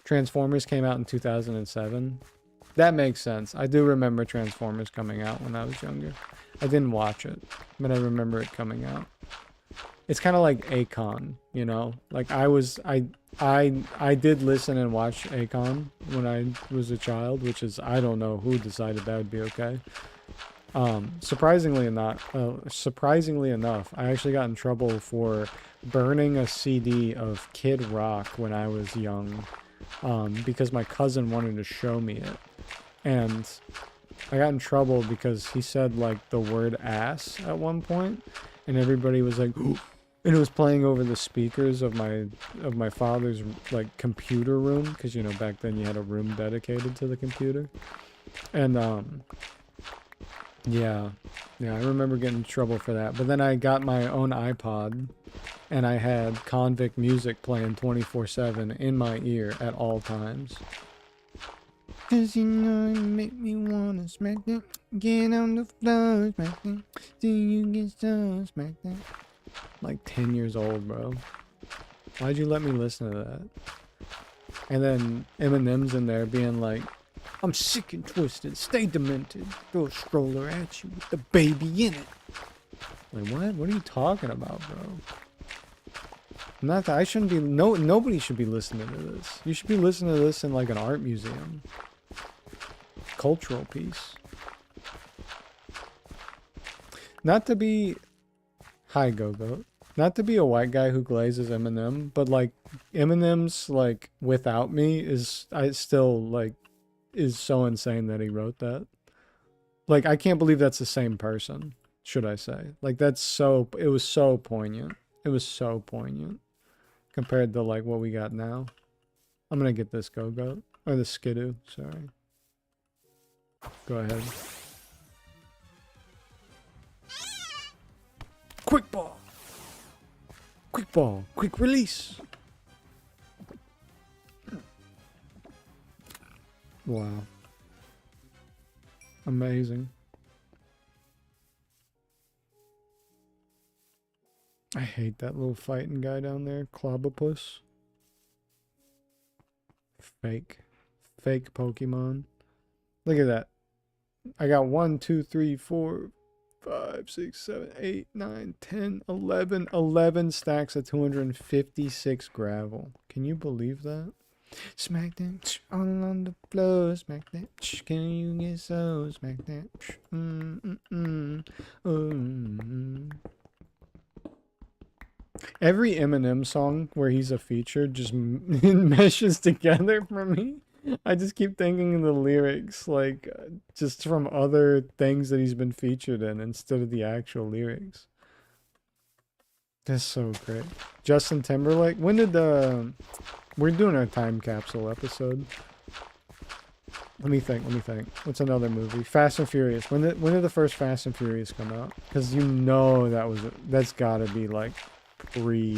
Transformers came out in 2007. That makes sense. I do remember Transformers coming out when I was younger. I didn't watch it, but I remember it coming out. It's kind of like Akon, you know? Like I did listen and watch Akon when I was a child, which is, I don't know who decided that would be okay. Surprisingly enough, I actually got in trouble for burning a CD of Kid Rock when I was young, because my cousin wanted to show me it. And I got in trouble because he said like the word ass at one point, and everybody was like, ooh, and it was playing over the speakers of my father's like computer room, because you know back then you had a room dedicated to the computer. And yeah, I remember getting in trouble for that. But then I got my own iPod, and I had convict music playing 24/7 in my ear at all times. Cause you know it make me wanna smack that. Get on the floor, smack that. Do you get so smack that? Like 10 years old, bro. Why'd you let me listen to that? And then Eminem's in there being like, I'm sick and twisted, stay demented. Throw a stroller at you with the baby in it. Like, what? What are you talking about, bro? Not that I shouldn't be, nobody should be listening to this. You should be listening to this in like an art museum. Cultural piece. Not to be, hi Go-Goat. Not to be a white guy who glazes Eminem, but like Eminem's like Without Me is, I still like, is so insane that he wrote that. Like, I can't believe that's the same person, should I say. Like, that's so, it was so poignant. It was so poignant compared to like what we got now. I'm gonna get this Go-Goat, or the Skidoo, sorry. Go ahead. Quick ball! Quick ball! Quick release! Wow. Amazing. I hate that little fighting guy down there, Clobopus. Fake Pokemon. Look at that. I got 1, 2, 3, 4, 5, 6, 7, 8, 9, 10, 11 stacks of 256 gravel. Can you believe that? Smack that all on the floor, smack that. Can you get so smack that? Every Eminem song where he's a feature just meshes together for me. I just keep thinking of the lyrics, like, just from other things that he's been featured in instead of the actual lyrics. That's so great. Justin Timberlake, when did the... We're doing our time capsule episode. Let me think. What's another movie? Fast and Furious. When did the first Fast and Furious come out? Because you know that's gotta be like pre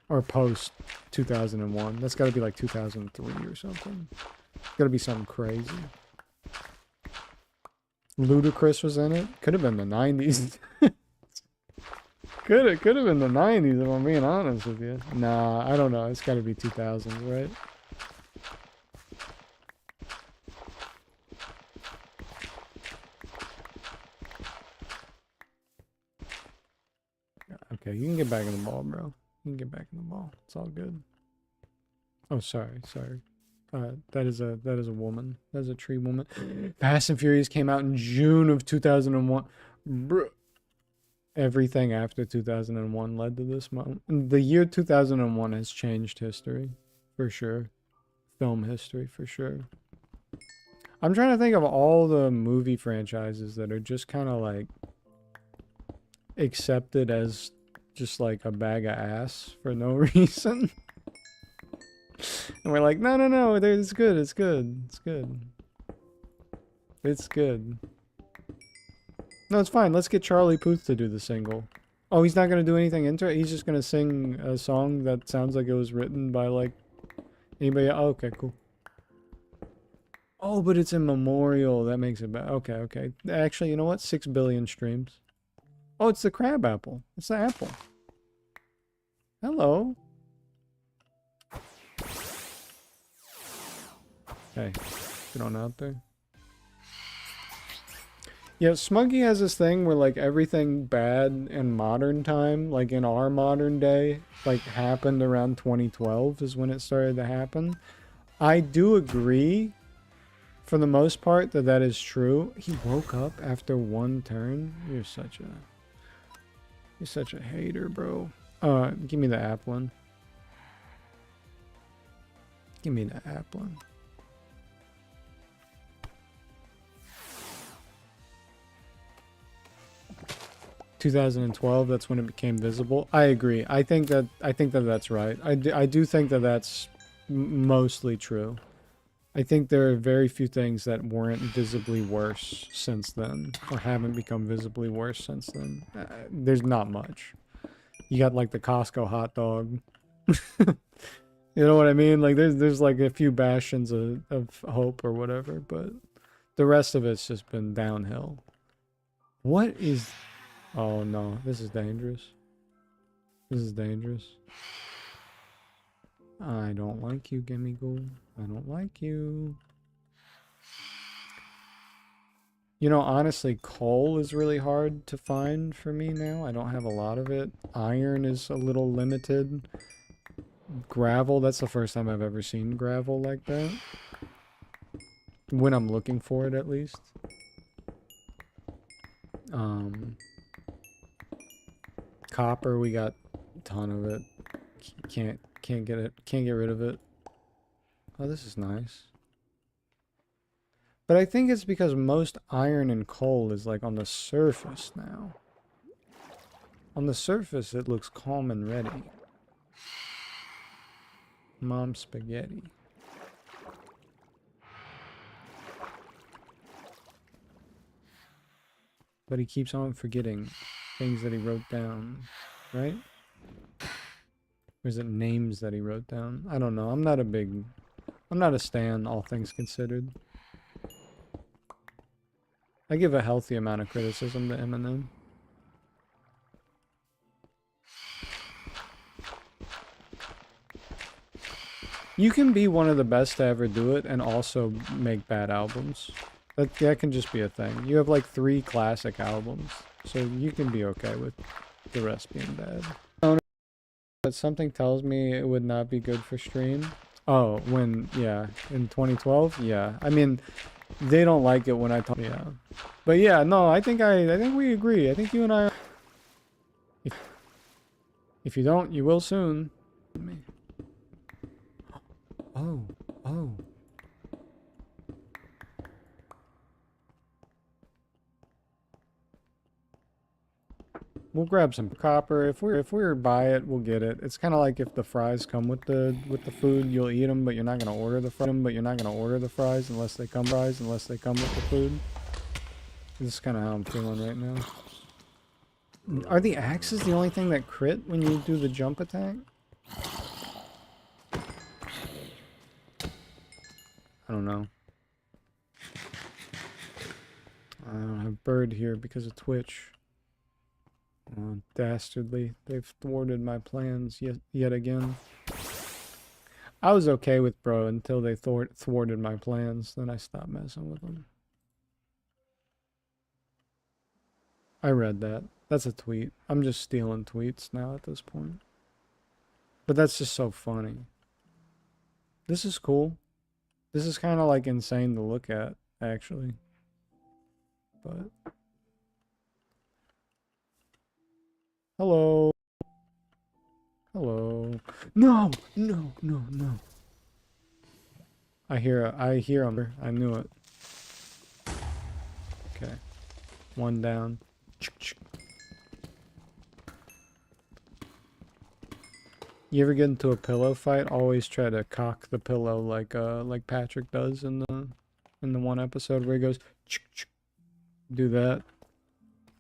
or post 2001. That's gotta be like 2003 or something. It's gotta be something crazy. Ludacris was in it. Could have been the 90s. Could have been the 90s if I'm being honest with you. Nah, I don't know. It's gotta be 2000s, right? Okay, you can get back in the ball, bro. You can get back in the ball. It's all good. Oh, sorry. That is a woman. That is a tree woman. Fast and Furious came out in June of 2001. Bruh. Everything after 2001 led to this moment. The year 2001 has changed history, for sure. Film history, for sure. I'm trying to think of all the movie franchises that are just kind of like accepted as just like a bag of ass for no reason. And we're like, no, it's good, it's good, it's good. It's good. No, it's fine. Let's get Charlie Puth to do the single. Oh, he's not going to do anything into it? He's just going to sing a song that sounds like it was written by, like, anybody? Oh, okay, cool. Oh, but it's in memorial. That makes it bad. Okay, okay. Actually, you know what? 6 billion streams. Oh, it's the crab apple. It's the apple. Hello. Hey, get on out there. Yeah, Smuggy has this thing where, like, everything bad in modern time, like in our modern day, like, happened around 2012 is when it started to happen. I do agree, for the most part, that that is true. He woke up after one turn? You're such a hater, bro. Give me the app one. Give me the app one. 2012, that's when it became visible. I agree. I think that that's right. I do think that that's mostly true. I think there are very few things that weren't visibly worse since then, or haven't become visibly worse since then. There's not much. You got like the Costco hot dog. You know what I mean? Like there's like a few bastions of hope or whatever, but the rest of it's just been downhill. What is... Oh no, this is dangerous. This is dangerous. I don't like you, Gimme Ghoul. I don't like you. You know, honestly, coal is really hard to find for me now. I don't have a lot of it. Iron is a little limited. Gravel, that's the first time I've ever seen gravel like that. When I'm looking for it, at least. Copper, we got a ton of it. Can't get it. Can't get rid of it. Oh, this is nice. But I think it's because most iron and coal is like on the surface now. On the surface, it looks calm and ready. Mom spaghetti. But he keeps on forgetting things that he wrote down, right? Or is it names that he wrote down? I don't know. I'm not a stan, all things considered. I give a healthy amount of criticism to Eminem. You can be one of the best to ever do it and also make bad albums. That can just be a thing. You have like 3 classic albums, so you can be okay with the rest being bad. But something tells me it would not be good for stream. Oh, yeah, in 2012, yeah. I mean, they don't like it when I talk. Yeah, but yeah, no, I think we agree. I think you and I. If you don't, you will soon. Oh. We'll grab some copper. If we're by it, we'll get it. It's kind of like if the fries come with the food, you'll eat them, but you're not gonna order the fries unless they come with the food. This is kind of how I'm feeling right now. Are the axes the only thing that crit when you do the jump attack? I don't know. I don't have bird here because of Twitch. Oh, dastardly. They've thwarted my plans yet again. I was okay with bro until they thwarted my plans. Then I stopped messing with them. I read that. That's a tweet. I'm just stealing tweets now at this point. But that's just so funny. This is cool. This is kind of like insane to look at, actually. But hello. Hello. No, no, no, no. I hear him. I knew it. Okay. One down. You ever get into a pillow fight? Always try to cock the pillow like Patrick does in the one episode where he goes do that.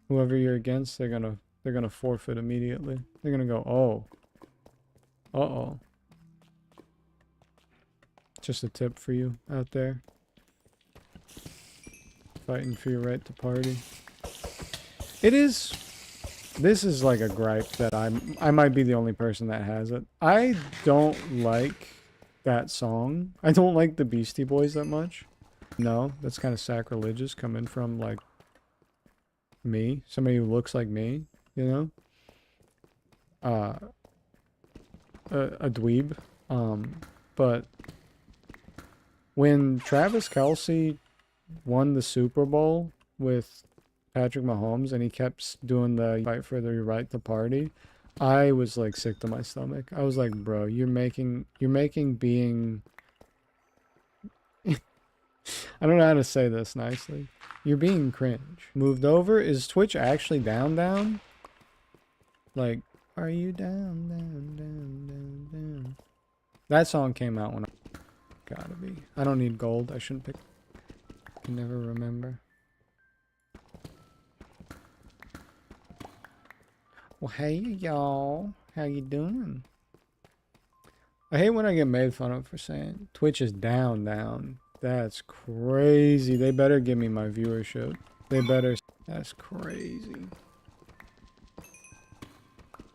Whoever you're against, they're gonna forfeit immediately. They're gonna go, oh. Uh-oh. Just a tip for you out there. Fighting for your right to party. It is. This is like a gripe that I might be the only person that has it. I don't like that song. I don't like the Beastie Boys that much. No, that's kind of sacrilegious coming from like me, somebody who looks like me, you know? A dweeb. But when Travis Kelce won the Super Bowl with Patrick Mahomes and he kept doing the fight for the right to party, I was like sick to my stomach. I was like, bro, you're making being I don't know how to say this nicely. You're being cringe. Moved over? Is Twitch actually down? Like, are you down? That song came out when I gotta be. I don't need gold. I shouldn't pick. I can never remember. Well, hey y'all. How you doing? I hate when I get made fun of for saying Twitch is down. That's crazy. They better give me my viewership. They better. That's crazy.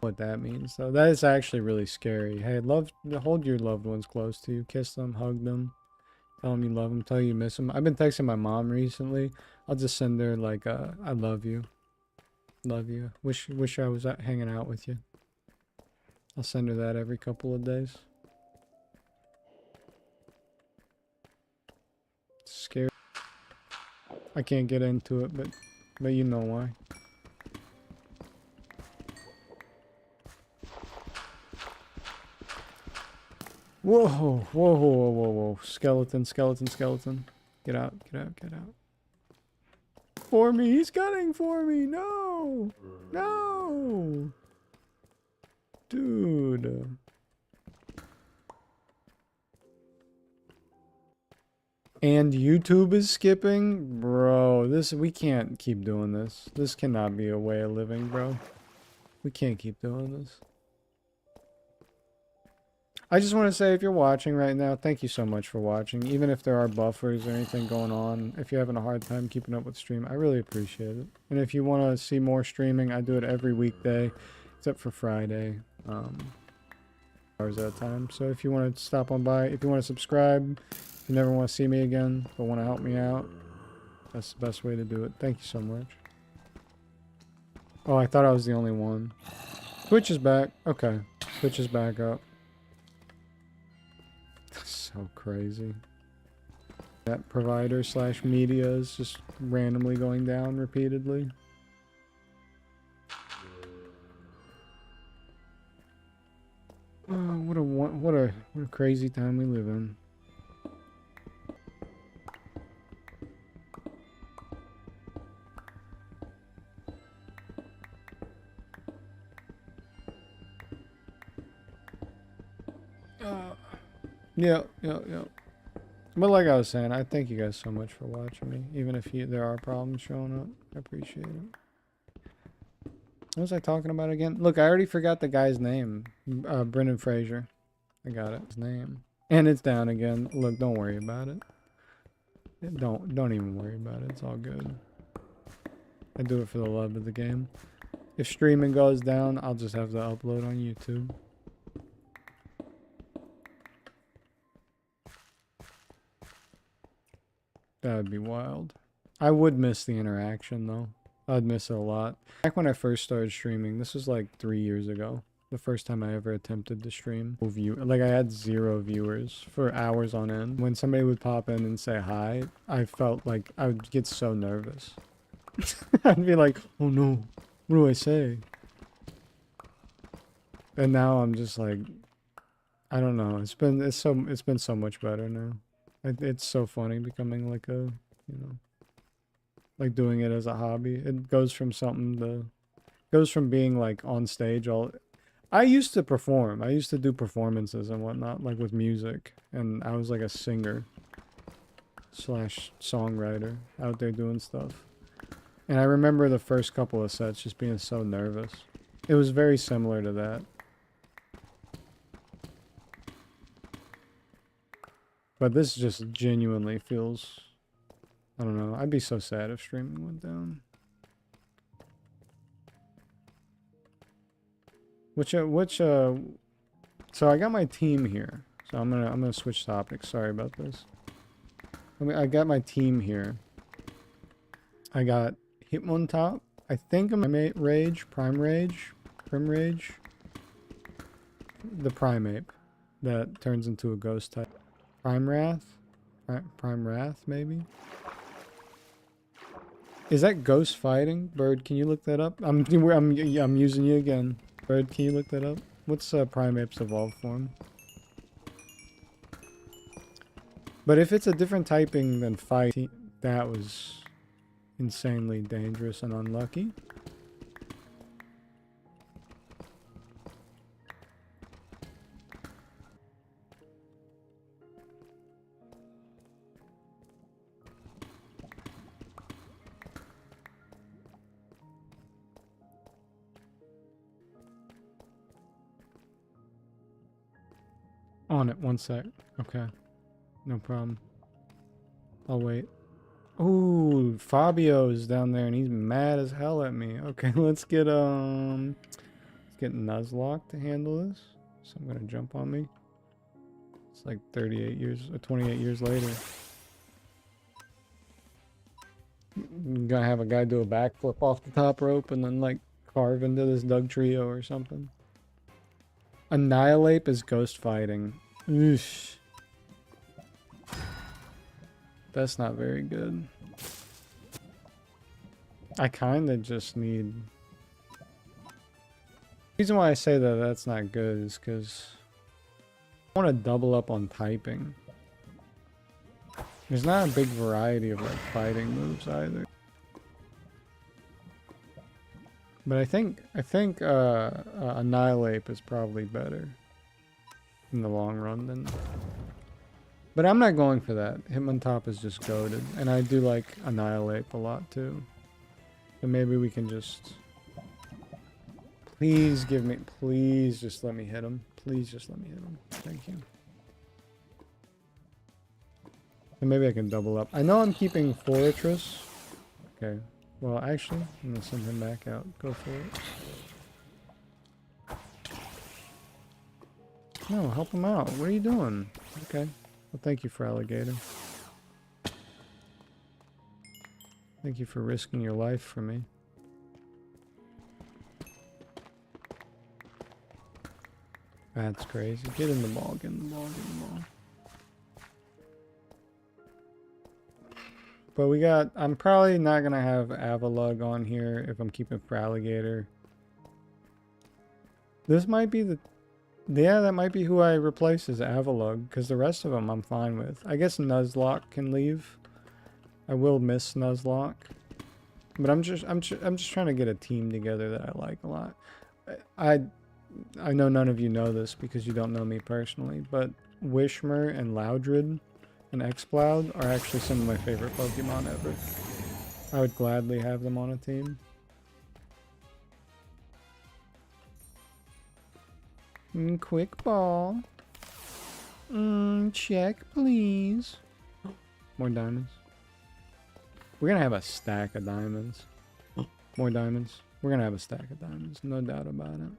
What that means though. That is actually really scary. Hey, hold your loved ones close to you. Kiss them, hug them. Tell them you love them. Tell them you miss them. I've been texting my mom recently. I'll just send her like I love you. Love you. Wish I was hanging out with you. I'll send her that every couple of days. It's scary. I can't get into it, but you know why. Whoa. Skeleton. Get out. For me, he's gunning for me. No. Dude. And YouTube is skipping? Bro, we can't keep doing this. This cannot be a way of living, bro. We can't keep doing this. I just want to say, if you're watching right now, thank you so much for watching. Even if there are buffers or anything going on, if you're having a hard time keeping up with stream, I really appreciate it. And if you want to see more streaming, I do it every weekday, except for Friday, hours at a time. So if you want to stop on by, if you want to subscribe, if you never want to see me again, but want to help me out, that's the best way to do it. Thank you so much. Oh, I thought I was the only one. Twitch is back. Okay. Twitch is back up. So crazy. That provider / media is just randomly going down repeatedly. Oh, what a crazy time we live in. Yeah. But like I was saying, I thank you guys so much for watching me. Even if there are problems showing up, I appreciate it. What was I talking about again? Look, I already forgot the guy's name. Brendan Fraser. I got it. His name. And it's down again. Look, don't worry about it. Don't even worry about it. It's all good. I do it for the love of the game. If streaming goes down, I'll just have to upload on YouTube. That would be wild. I would miss the interaction though. I'd miss it a lot. Back when I first started streaming, this was like 3 years ago. The first time I ever attempted to stream. Like, I had 0 viewers for hours on end. When somebody would pop in and say hi, I felt like I would get so nervous. I'd be like, oh no, what do I say? And now I'm just like, I don't know. It's been so much better now. It's so funny becoming like a, you know, like doing it as a hobby. It goes from being like on stage all. I used to perform. I used to do performances and whatnot, like with music, and I was like a singer slash songwriter out there doing stuff. And I remember the first couple of sets just being so nervous. It was very similar to that. But this just genuinely feels, I don't know, I'd be so sad if streaming went down. So I got my team here. So I'm gonna switch topics. Sorry about this. I got my team here. I got Hitmontop. I think I'm Prime Rage. The Primeape that turns into a ghost type. Prime Wrath, maybe? Is that ghost fighting? Bird, can you look that up? I'm using you again. Bird, can you look that up? What's Primeape's evolved form? But if it's a different typing than fighting, that was insanely dangerous and unlucky. On it, 1 sec. Okay. No problem. I'll wait. Ooh, Fabio's down there and he's mad as hell at me. Okay, let's get Nuzlocke to handle this. So I'm gonna jump on me. It's like 38 years or 28 years later. I'm gonna have a guy do a backflip off the top rope and then like carve into this Doug trio or something. Annihilate is ghost fighting. Oosh. That's not very good. I kinda just need... The reason why I say that that's not good is because I want to double up on typing. There's not a big variety of like fighting moves either. But I think Annihilate is probably better in the long run than... But I'm not going for that. Hitmontop is just goated. And I do like Annihilate a lot too. So maybe we can just... Please just let me hit him. Please just let me hit him. Thank you. And maybe I can double up. I know I'm keeping Fortress. Okay. Well, actually, I'm gonna send him back out. Go for it. No, help him out. What are you doing? Okay. Well, thank you for Alligator. Thank you for risking your life for me. That's crazy. Get in the ball, get in the ball, get in the ball. But we got... I'm probably not going to have Avalug on here if I'm keeping for Alligator. This might be the... Yeah, that might be who I replace as Avalug, because the rest of them I'm fine with. I guess Nuzlocke can leave. I will miss Nuzlocke. But I'm just trying to get a team together that I like a lot. I know none of you know this because you don't know me personally, but Wishmer and Loudred and Exploud are actually some of my favorite Pokemon ever. I would gladly have them on a team. Quick ball. Check, please. More diamonds. We're gonna have a stack of diamonds. More diamonds. We're gonna have a stack of diamonds, no doubt about it.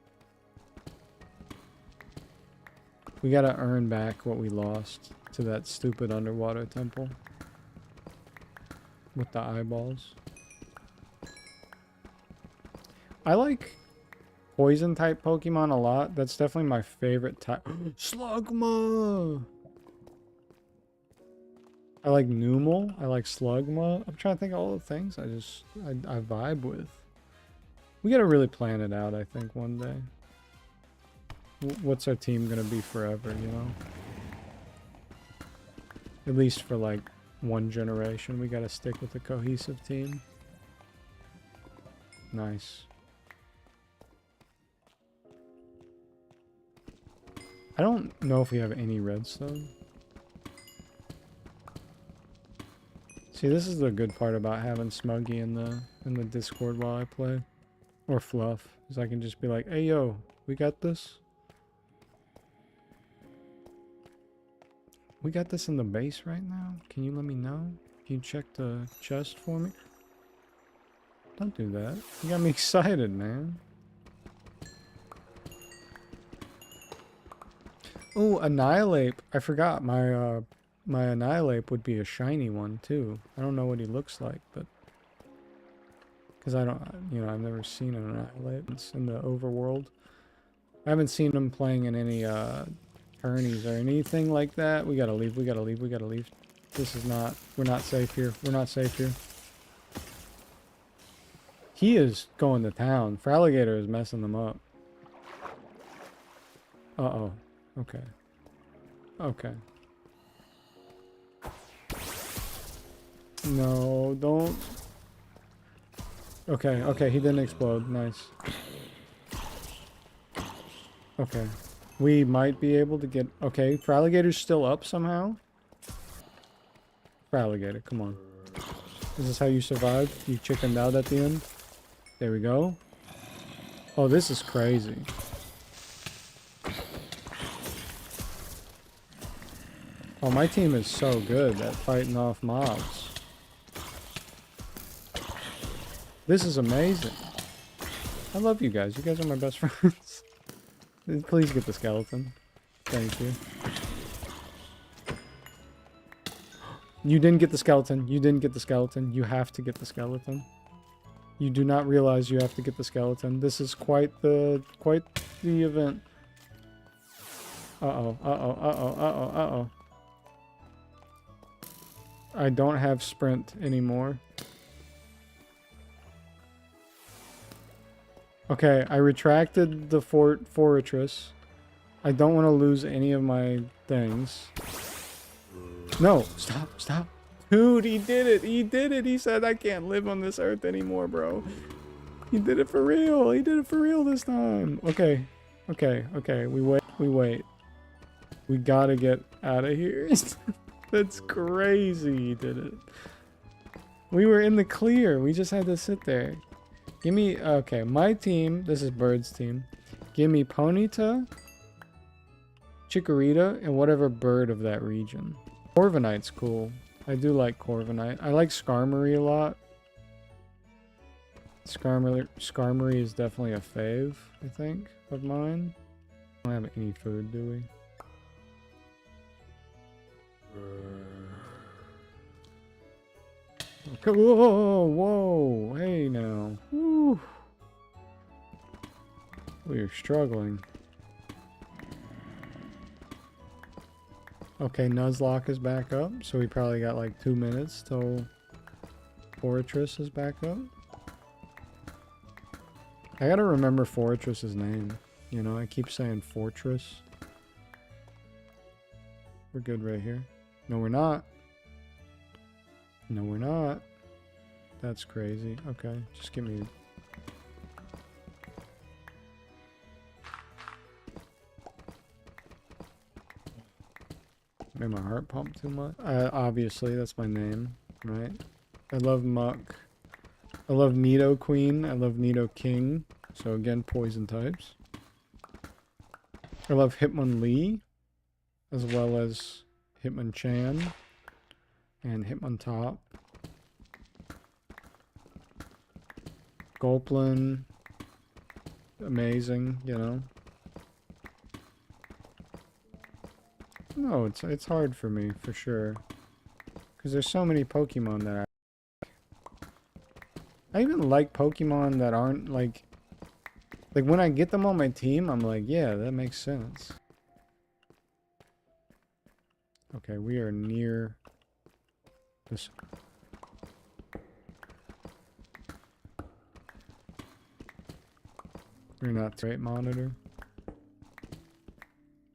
We gotta earn back what we lost to that stupid underwater temple. With the eyeballs. I like poison type Pokemon a lot. That's definitely my favorite type. Slugma! I like Numel. I like Slugma. I'm trying to think of all the things I vibe with. We gotta really plan it out, I think, one day. What's our team gonna be forever, you know? At least for like one generation, we gotta stick with a cohesive team. Nice. I don't know if we have any redstone. See, this is the good part about having Smuggy in the Discord while I play. Or Fluff. Is I can just be like, hey yo, we got this? We got this in the base right now? Can you let me know? Can you check the chest for me? Don't do that. You got me excited, man. Oh, Annihilate. I forgot my my Annihilate would be a shiny one too. I don't know what he looks like, but because I don't, you know, I've never seen an Annihilate. It's in the overworld. I haven't seen him playing in any tourneys or anything like that. We gotta leave. We gotta leave. We gotta leave. This is not. We're not safe here. We're not safe here. He is going to town. Fraligator is messing them up. Uh-oh. Okay. Okay. No, don't. Okay, okay, he didn't explode. Nice. Okay. We might be able to get... Okay, Fraligator's still up somehow? Fraligator, come on. Is this how you survived? You chickened out at the end? There we go. Oh, this is crazy. Oh, my team is so good at fighting off mobs. This is amazing. I love you guys. You guys are my best friends. Please get the skeleton. Thank you. You didn't get the skeleton. You didn't get the skeleton. You have to get the skeleton. You do not realize you have to get the skeleton. This is quite the event. Uh-oh. Uh-oh. Uh-oh. Uh-oh. Uh-oh. I don't have sprint anymore. Okay, I retracted the fortress. I don't want to lose any of my things. No, stop, stop. Dude, he did it. He did it. He said, I can't live on this earth anymore, bro. He did it for real. He did it for real this time. Okay, okay, okay. We wait. We wait. We gotta get out of here. That's crazy. He did it. We were in the clear. We just had to sit there. Give me, okay, my team, this is Bird's team. Give me Ponyta, Chikorita, and whatever bird of that region. Corviknight's cool. I do like Corviknight. I like Skarmory a lot. Skarmory is definitely a fave, I think, of mine. I don't have any food, do we? Okay, whoa, whoa, hey now. Woo. We are struggling. Okay, Nuzlocke is back up, so we probably got like 2 minutes till Fortress is back up. I gotta remember Fortress's name. You know, I keep saying Fortress. We're good right here. No, we're not. No, we're not. That's crazy. Okay, just give me... Made my heart pump too much. Obviously, that's my name, right? I love Muck. I love Nidoqueen. I love Nidoking. So again, poison types. I love Hitmonlee, as well as Hitmonchan and Hitmontop. Gulplin, amazing, you know. No, it's hard for me, for sure. Because there's so many Pokemon that I even like Pokemon that aren't, like... Like, when I get them on my team, I'm like, yeah, that makes sense. Okay, we are near this. We're not the right monitor.